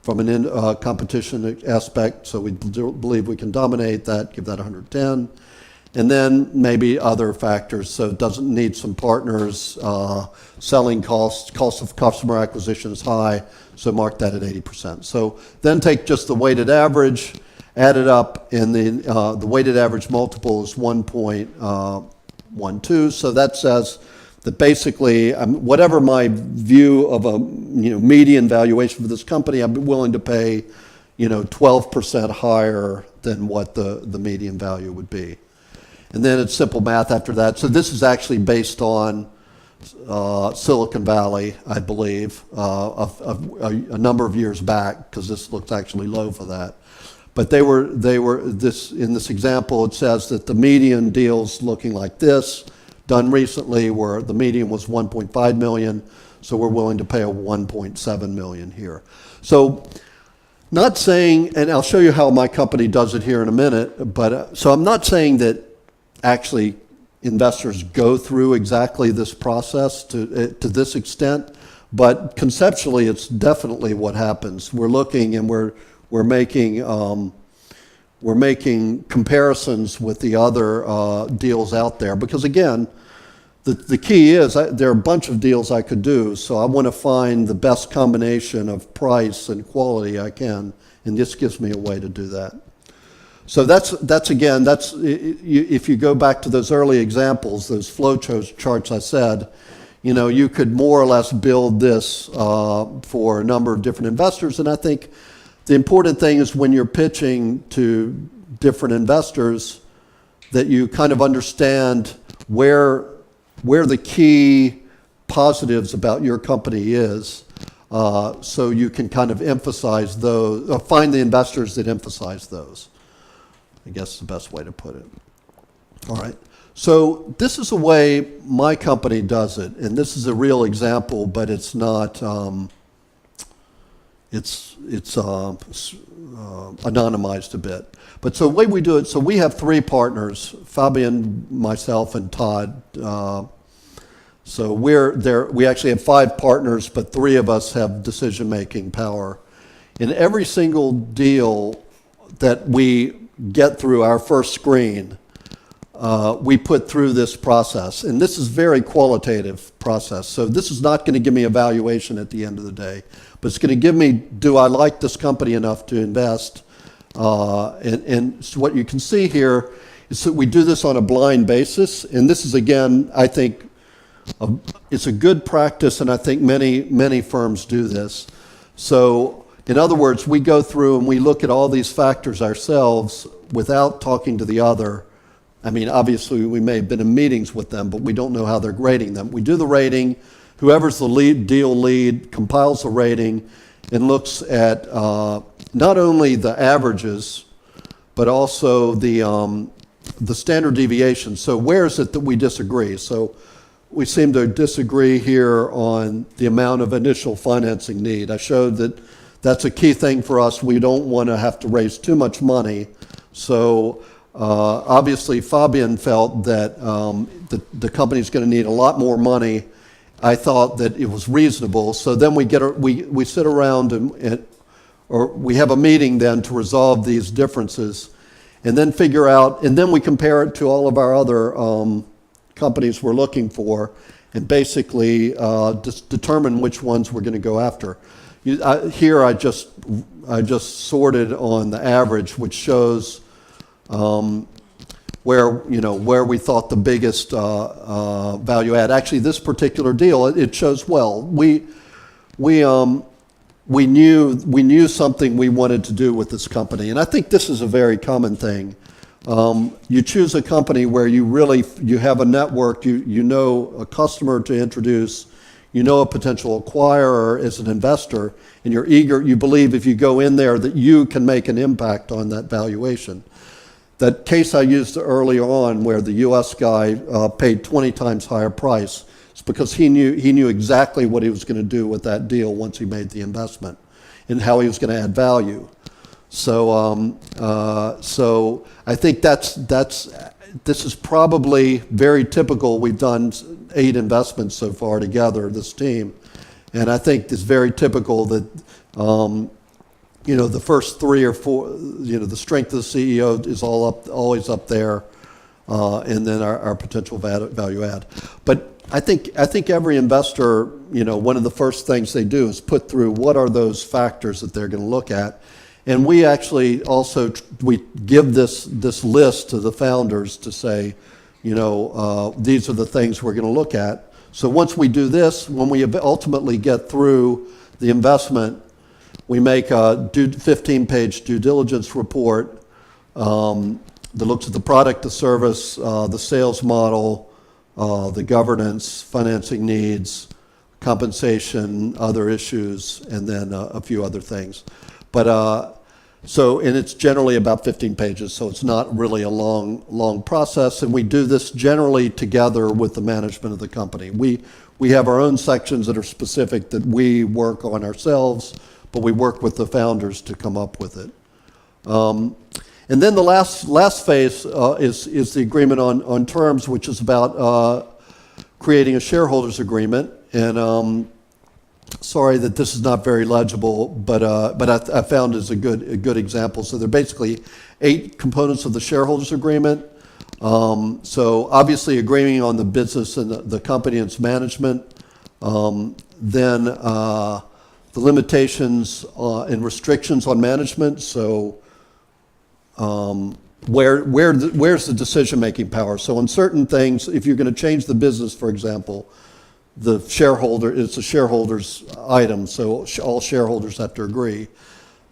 from an competition aspect. So we believe we can dominate that, give that 110. And then maybe other factors, so it doesn't need some partners, selling cost of customer acquisition is high, so mark that at 80%. So then take just the weighted average, add it up, and the weighted average multiple is 1.12. So that says that basically, whatever my view of a median valuation for this company, I'm willing to pay 12% higher than what the median value would be. And then it's simple math after that. So this is actually based on Silicon Valley, I believe, a number of years back, because this looks actually low for that. But they were in this example, it says that the median deals looking like this, done recently, where the median was 1.5 million, so we're willing to pay a 1.7 million here. So not saying, and I'll show you how my company does it here in a minute, but so I'm not saying that actually investors go through exactly this process to this extent. But conceptually, it's definitely what happens. We're looking and we're making comparisons with the other deals out there. Because again, the key is there are a bunch of deals I could do, so I want to find the best combination of price and quality I can, and this gives me a way to do that. So that's if you go back to those early examples, those flow charts I said, you could more or less build this for a number of different investors. And I think the important thing is when you're pitching to different investors that you kind of understand where the key positives about your company is, so you can kind of emphasize those, find the investors that emphasize those. I guess is the best way to put it. All right. So this is the way my company does it, and this is a real example, but it's not. It's anonymized a bit. But so the way we do it, so we have three partners: Fabian, myself, and Todd. So we're there. We actually have 5 partners, but 3 of us have decision-making power. In every single deal that we get through our first screen, we put through this process, and this is very qualitative process. So this is not going to give me a valuation at the end of the day, but it's going to give me, do I like this company enough to invest? And so what you can see here is that we do this on a blind basis, and this is, again, I think it's a good practice, and I think many firms do this. So in other words, we go through and we look at all these factors ourselves without talking to the other. I mean, obviously, we may have been in meetings with them, but we don't know how they're grading them. We do the rating. Whoever's the deal lead compiles the rating and looks at not only the averages, but also the standard deviation. So where is it that we disagree? So we seem to disagree here on the amount of initial financing need. I showed that that's a key thing for us. We don't want to have to raise too much money. So obviously, Fabian felt that the company's going to need a lot more money. I thought that it was reasonable. So then we sit around or we have a meeting then to resolve these differences, and then figure out, and then we compare it to all of our other companies we're looking for, and basically determine which ones we're going to go after. Here I just sorted on the average, which shows where we thought the biggest value add. Actually, this particular deal, it shows well. We knew something we wanted to do with this company, and I think this is a very common thing. You choose a company where you have a network, you know a customer to introduce, you know a potential acquirer as an investor, and you believe if you go in there that you can make an impact on that valuation. That case I used earlier on where the U.S. guy paid 20 times higher price, it's because he knew exactly what he was going to do with that deal once he made the investment and how he was going to add value. So I think this is probably very typical. We've done 8 investments so far together, this team, and I think it's very typical that the first 3 or 4, the strength of the CEO is always up there, and then our potential value add. But I think every investor, one of the first things they do is put through what are those factors that they're going to look at. And we actually also we give this list to the founders to say, these are the things we're going to look at. So once we do this, when we ultimately get through the investment, we make a 15-page due diligence report that looks at the product, the service, the sales model, the governance, financing needs, compensation, other issues, and then a few other things. But and it's generally about 15 pages, so it's not really a long process. And we do this generally together with the management of the company. We have our own sections that are specific that we work on ourselves, but we work with the founders to come up with it. And then the last phase is the agreement on terms, which is about creating a shareholders agreement. And sorry that this is not very legible, but I found it's a good example. So there are basically 8 components of the shareholders agreement. So obviously agreeing on the business and the company and its management. Then the limitations and restrictions on management. So where's the decision-making power? So on certain things, if you're going to change the business, for example, it's a shareholder's item, so all shareholders have to agree.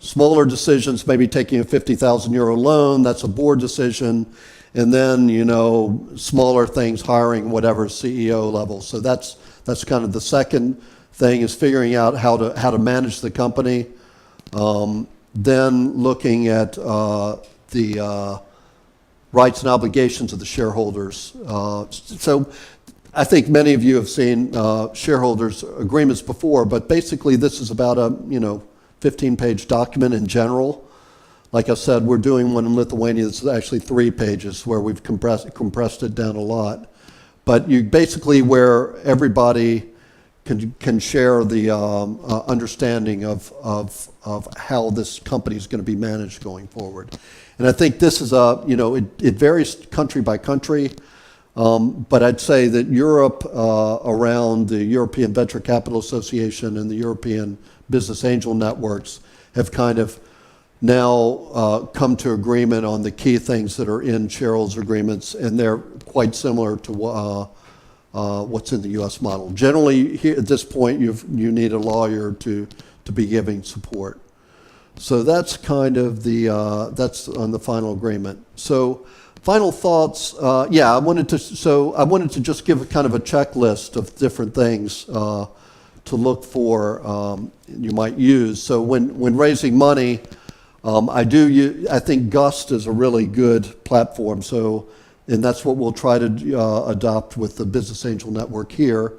Smaller decisions, maybe taking a 50,000 euro loan, that's a board decision. And then, smaller things, hiring whatever CEO level. So that's kind of the second thing, is figuring out how to manage the company. Then looking at the rights and obligations of the shareholders. So I think many of you have seen shareholders agreements before, but basically this is about a 15-page document in general. Like I said, we're doing one in Lithuania that's actually 3 pages, where we've compressed it down a lot. But you basically, where everybody can share the understanding of how this company is going to be managed going forward. And I think this is it varies country by country. But I'd say that Europe, around the European Venture Capital Association and the European Business Angel Networks, have kind of now come to agreement on the key things that are in shareholders agreements, and they're quite similar to what's in the U.S. model. Generally, here, at this point, you need a lawyer to be giving support. So that's kind of that's on the final agreement. So final thoughts. I wanted to just give a kind of a checklist of different things to look for you might use. So when raising money, I think Gust is a really good platform. So, and that's what we'll try to adopt with the Business Angel Network here.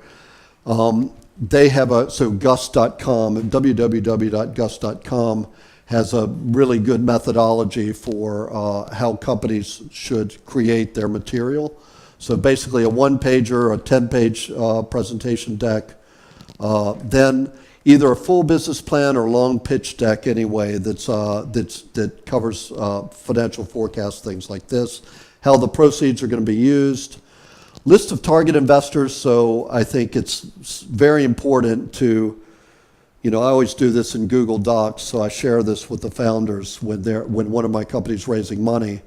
They have Gust.com, www.gust.com has a really good methodology for how companies should create their material. So basically a 1-pager, a 10-page presentation deck, then either a full business plan or long pitch deck anyway that covers financial forecast, things like this, how the proceeds are going to be used, list of target investors. So I think it's very important to, I always do this in Google Docs, so I share this with the founders when one of my companies raising money.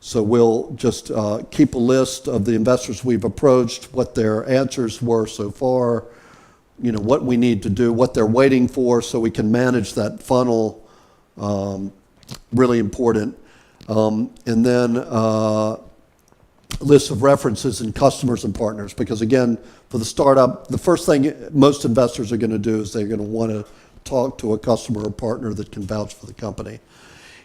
So we'll just keep a list of the investors we've approached, what their answers were so far, what we need to do, what they're waiting for, so we can manage that funnel. Really important. And then lists of references and customers and partners, because again, for the startup, the first thing most investors are going to do is they're going to want to talk to a customer or partner that can vouch for the company.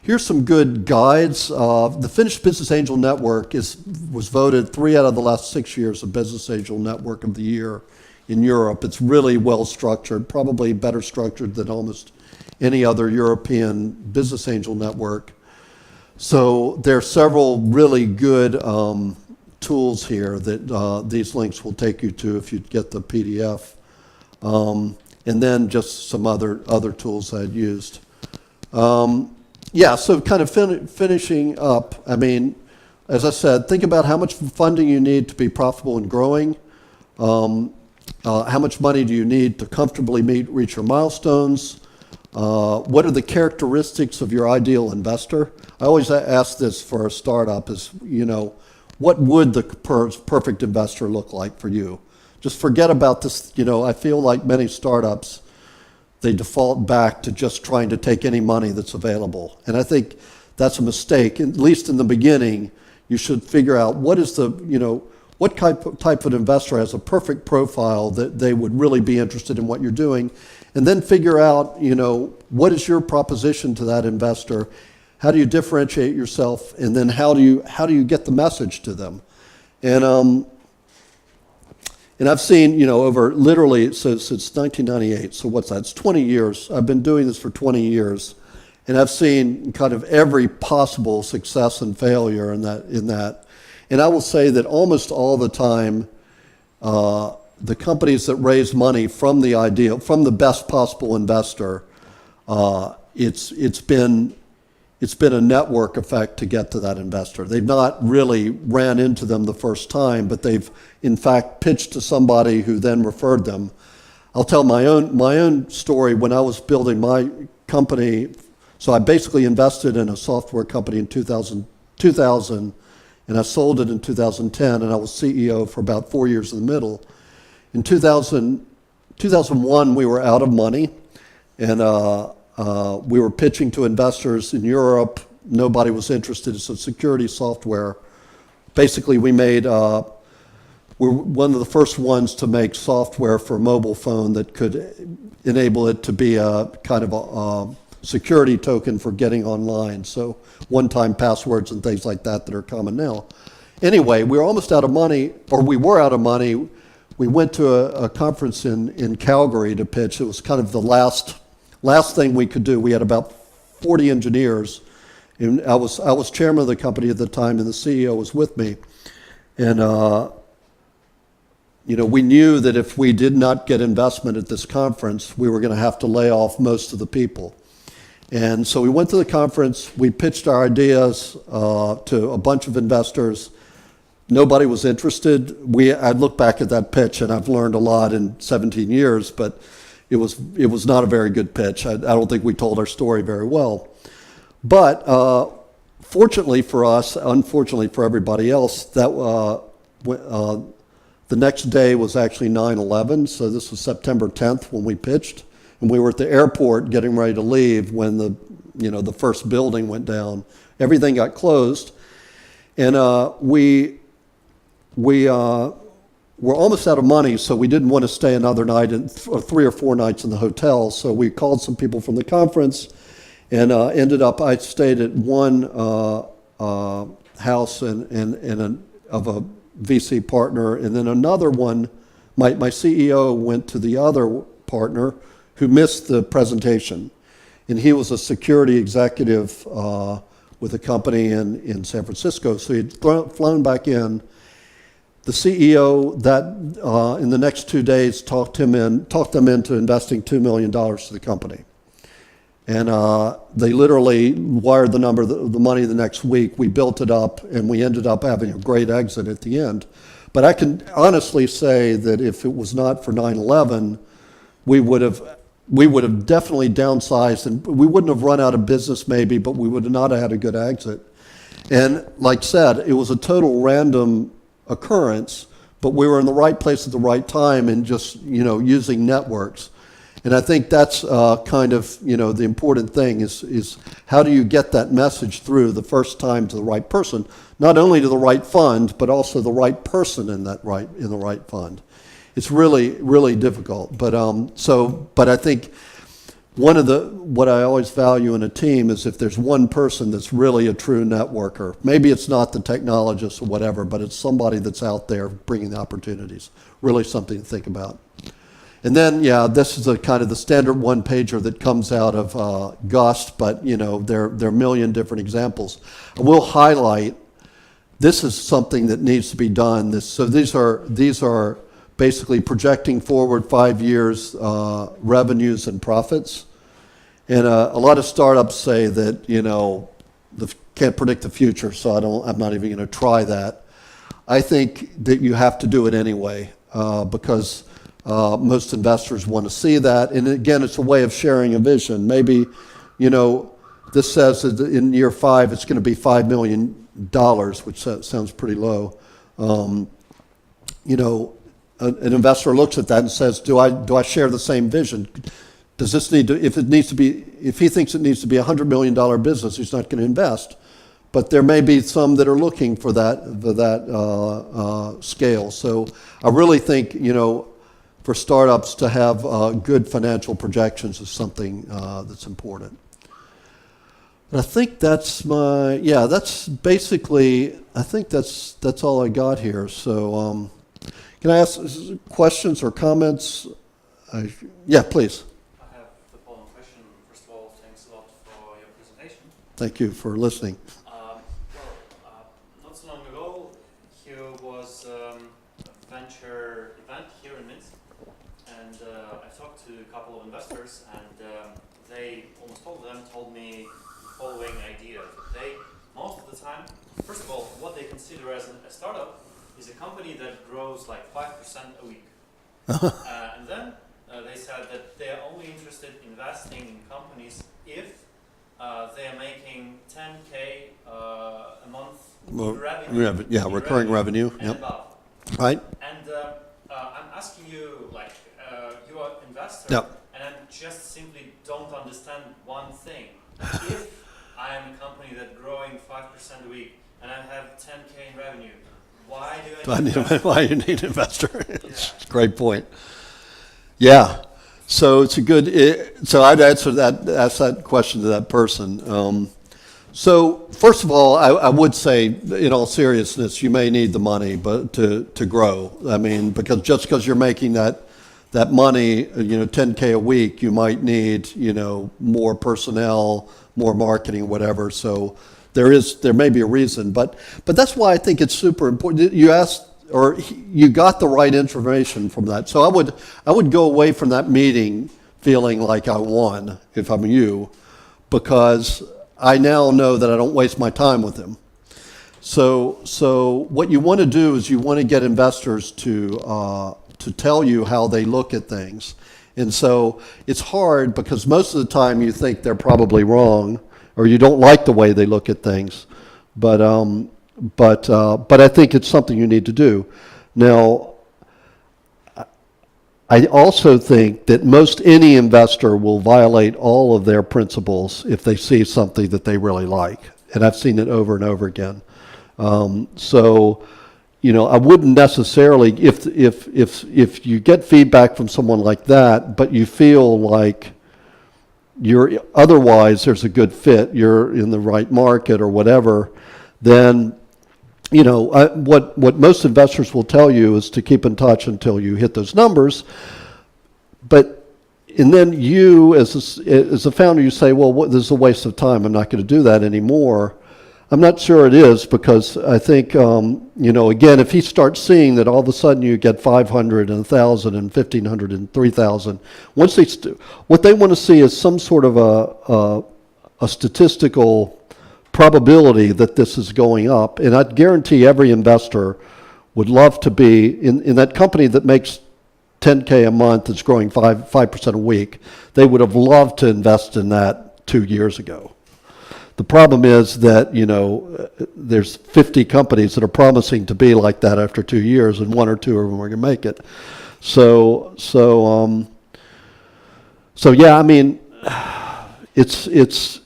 Here's some good guides. The Finnish Business Angel Network was voted 3 out of the last 6 years of Business Angel Network of the Year in Europe. It's really well structured, probably better structured than almost any other European business angel network. So there are several really good tools here that these links will take you to if you get the PDF. And then just some other tools I'd used. So kind of finishing up, as I said, think about how much funding you need to be profitable and growing. How much money do you need to comfortably reach your milestones? What are the characteristics of your ideal investor? I always ask this for a startup is, what would the perfect investor look like for you? Just forget about this. I feel like many startups, they default back to just trying to take any money that's available. And I think that's a mistake. At least in the beginning, you should figure out what is what type of investor has a perfect profile that they would really be interested in what you're doing. And then figure out, what is your proposition to that investor? How do you differentiate yourself? And then how do you get the message to them? And I've seen, over literally, so since 1998, so what's that? It's 20 years. I've been doing this for 20 years. And I've seen kind of every possible success and failure in that. And I will say that almost all the time, the companies that raise money from the ideal, from the best possible investor, it's been a network effect to get to that investor. They've not really ran into them the first time, but they've in fact pitched to somebody who then referred them. I'll tell my own story. When I was building my company, so I basically invested in a software company in 2000 and I sold it in 2010, and I was CEO for about 4 years in the middle. In 2001, we were out of money, and we were pitching to investors in Europe. Nobody was interested. It's a security software. Basically, we're one of the first ones to make software for a mobile phone that could enable it to be a kind of a security token for getting online. So one-time passwords and things like that are common now. Anyway, we were almost out of money, or we were out of money. We went to a conference in Calgary to pitch. It was kind of the last thing we could do. We had about 40 engineers, and I was chairman of the company at the time, and the CEO was with me. And we knew that if we did not get investment at this conference, we were going to have to lay off most of the people. And so we went to the conference. We pitched our ideas to a bunch of investors. Nobody was interested. I look back at that pitch, and I've learned a lot in 17 years, but it was not a very good pitch. I don't think we told our story very well. But fortunately for us, unfortunately for everybody else, the next day was actually 9/11. So this was September 10th when we pitched, and we were at the airport getting ready to leave when the first building went down. Everything got closed, and we were almost out of money, so we didn't want to stay another night, or 3 or 4 nights in the hotel. So we called some people from the conference, and ended up, I stayed at one house of a VC partner, and then another one, my CEO went to the other partner who missed the presentation. And he was a security executive with a company in San Francisco, so he'd flown back in. The CEO in the next 2 days talked them into investing $2 million to the company. And they literally wired the money the next week. We built it up, and we ended up having a great exit at the end. But I can honestly say that if it was not for 9/11, we would have definitely downsized, and we wouldn't have run out of business maybe, but we would have not had a good exit. And like I said, it was a total random occurrence, but we were in the right place at the right time, and just using networks. And I think that's kind of the important thing is how do you get that message through the first time to the right person, not only to the right fund, but also the right person in the right fund. It's really, really difficult. But I think what I always value in a team is if there's one person that's really a true networker. Maybe it's not the technologist or whatever, but it's somebody that's out there bringing the opportunities. Really something to think about. And then, this is kind of the standard one-pager that comes out of Gust, but there are a million different examples. I will highlight, this is something that needs to be done. These are basically projecting forward 5 years revenues and profits. And a lot of startups say that can't predict the future, so I'm not even going to try that. I think that you have to do it anyway because most investors want to see that. And again, it's a way of sharing a vision. Maybe this says that in year 5 it's going to be $5 million, which sounds pretty low. An investor looks at that and says, do I share the same vision? Does this need to, if he thinks it needs to be a $100 million business, he's not going to invest. But there may be some that are looking for that scale. So I really think, for startups to have good financial projections is something that's important. And I think that's that's basically, I think that's all I got here. So can I ask questions or comments? Yeah, please. I have the following question. First of all, thanks a lot for your presentation. Thank you for listening. Not so long ago, here was a venture event here in Minsk, and I talked to a couple of investors, and they, almost all of them, told me the following idea. They, most of the time, first of all, what they consider as a startup is a company that grows like 5% a week. And then they said that they are only interested in investing in companies if they are making 10K a month revenue. Recurring revenue. And Yep. above. Right. And I'm asking you, like, you are an investor, Yep. and I just simply don't understand one thing. If I am a company that's growing 5% a week, and I have 10K in revenue, why do I need to Why you need an investor? It's a great point. Yeah. So it's a good. So I'd ask that question to that person. So first of all, I would say, in all seriousness, you may need the money, but to grow. I mean, because just because you're making that money, 10K a week, you might need, more personnel, more marketing, whatever. So there may be a reason, but that's why I think it's super important. You asked, or you got the right information from that. So I would go away from that meeting feeling like I won if I'm you, because I now know that I don't waste my time with him. So what you want to do is you want to get investors to tell you how they look at things. And so it's hard because most of the time you think they're probably wrong, or you don't like the way they look at things. But I think it's something you need to do. Now, I also think that most any investor will violate all of their principles if they see something that they really like. And I've seen it over and over again. I wouldn't necessarily, if you get feedback from someone like that, but you feel like otherwise there's a good fit, you're in the right market or whatever, then what most investors will tell you is to keep in touch until you hit those numbers. And then you, as a founder, you say, well, this is a waste of time. I'm not going to do that anymore. I'm not sure it is, because I think, again, if he starts seeing that all of a sudden you get 500 and 1,000 and 1,500 and 3,000, what they want to see is some sort of a statistical probability that this is going up. And I'd guarantee every investor would love to be in that company that makes 10K a month, that's growing 5% a week. They would have loved to invest in that 2 years ago. The problem is that, there's 50 companies that are promising to be like that after 2 years, and 1 or 2 of them are going to make it. So yeah, I mean, it's,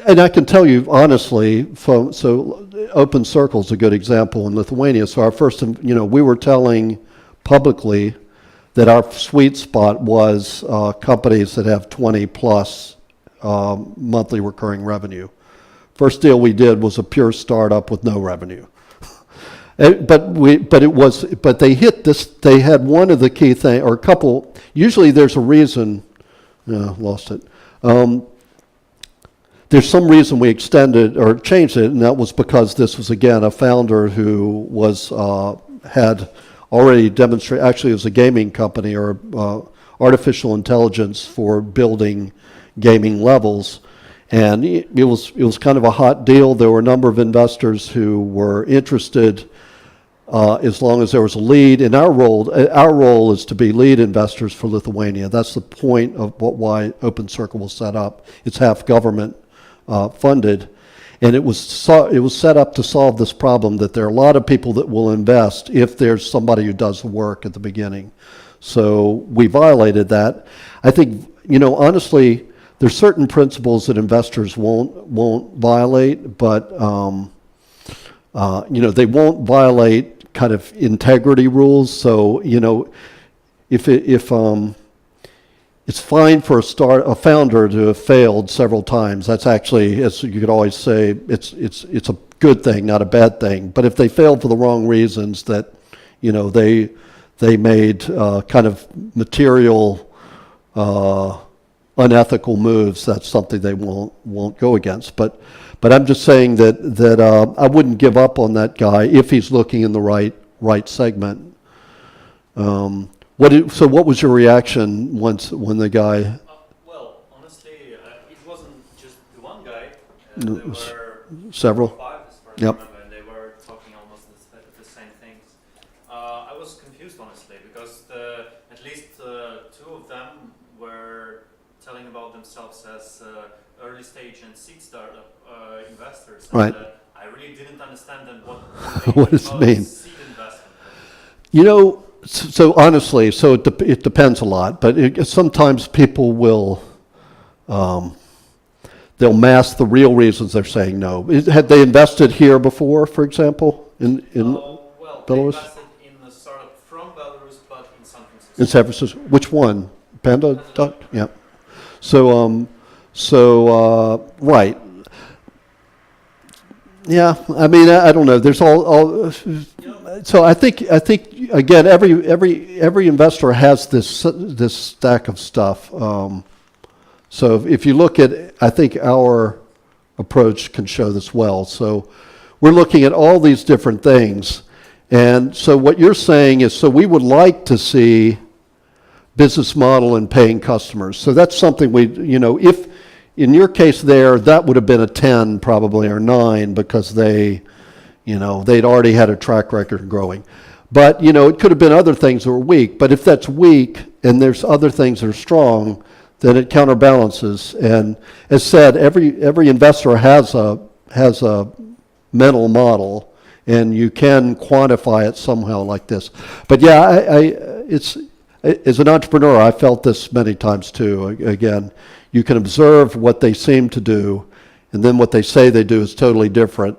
and I can tell you honestly, Open Circle is a good example in Lithuania. So our first, we were telling publicly that our sweet spot was companies that have 20 plus monthly recurring revenue. First deal we did was a pure startup with no revenue. But they hit this. They had one of the key thing, or a couple. Usually, there's a reason. Lost it. There's some reason we extended or changed it, and that was because this was again a founder who had already demonstrated. Actually, it was a gaming company or artificial intelligence for building gaming levels. And it was kind of a hot deal. There were a number of investors who were interested as long as there was a lead. And our role is to be lead investors for Lithuania. That's the point of why Open Circle was set up. It's half government funded, and it was set up to solve this problem that there are a lot of people that will invest if there's somebody who does the work at the beginning. So we violated that. I think honestly, there's certain principles that investors won't violate, but they won't violate kind of integrity rules. So if it's fine for a founder to have failed several times, that's actually, as you could always say, it's a good thing, not a bad thing. But if they failed for the wrong reasons, that they made kind of material unethical moves, that's something they won't go against. But I'm just saying that I wouldn't give up on that guy if he's looking in the right segment. So what was your reaction when the guy? Well, honestly, it wasn't just the one guy. There were Several? 5, as far as Yep. I remember, and they were talking almost the same things. I was confused, honestly, because at least 2 of them were telling about themselves as early stage and seed startup investors. And, Right. I really didn't understand them What does it mean? Seed investment. You know, so honestly, so it depends a lot, but sometimes people will, they'll mask the real reasons they're saying no. Had they invested here before, for example, in Well, they Belarus? invested in a startup from Belarus, but in San Francisco. In San Francisco? Which one? Panda Duck? Yeah. So, right. Yeah, I mean, I don't know. There's all. So I think again, every investor has this stack of stuff. So if you look at, I think our approach can show this well. So we're looking at all these different things, and so what you're saying is, so we would like to see business model and paying customers. So that's something if in your case there, that would have been a 10 probably or 9 because they'd already had a track record of growing. But, it could have been other things that were weak. But if that's weak and there's other things that are strong, then it counterbalances. And as said, every investor has a mental model, and you can quantify it somehow like this. But yeah, as an entrepreneur, I felt this many times too. Again, you can observe what they seem to do, and then what they say they do is totally different.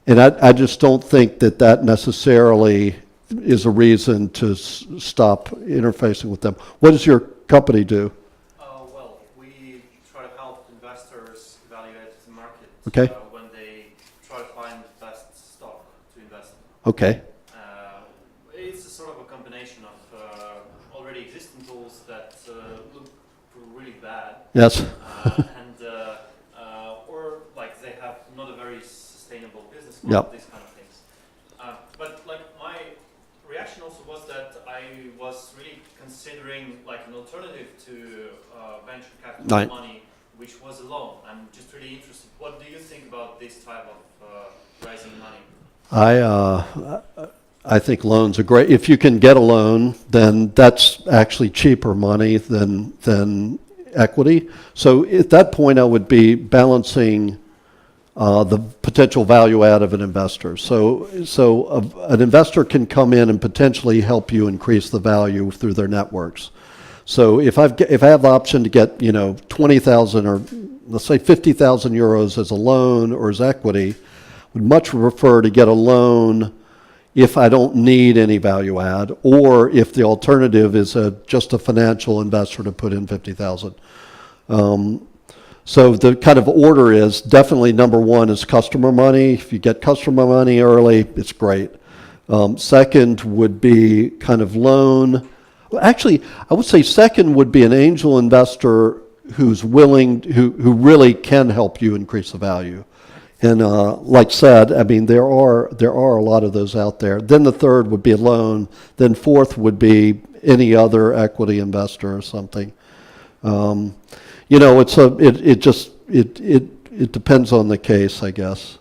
And I just don't think that necessarily is a reason to stop interfacing with them. What does your company do? Well, we try to help investors evaluate the market Okay. When they try to find the best stock to invest in. Okay. It's a sort of a combination of already existing tools that look really bad, Yes. or like they have not a very sustainable business model, Yep. these kind of things. But like my reaction also was that I was really considering like an alternative to venture capital Right. money, which was a loan. I'm just really interested. What do you think about this type of raising money? I think loans are great. If you can get a loan, then that's actually cheaper money than equity. So at that point, I would be balancing the potential value add of an investor. So an investor can come in and potentially help you increase the value through their networks. So if I have the option to get 20,000 or let's say 50,000 euros as a loan or as equity, would much prefer to get a loan if I don't need any value add, or if the alternative is just a financial investor to put in 50,000. So the kind of order is definitely number one is customer money. If you get customer money early, it's great. Second would be kind of loan. Well, actually, I would say second would be an angel investor who's willing, who really can help you increase the value. And like said, I mean, there are a lot of those out there. Then the third would be a loan. Then fourth would be any other equity investor or something. It depends on the case, I guess.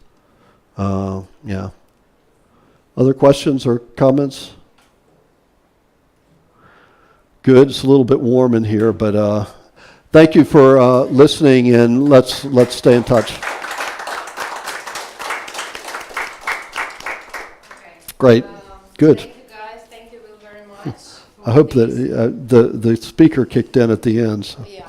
Yeah. Other questions or comments? Good. It's a little bit warm in here, but thank you for listening, and let's stay in touch. Great. Good. Thank you guys. Thank you, Will, very much. I hope that for this. the speaker kicked in at the end. So. Yeah.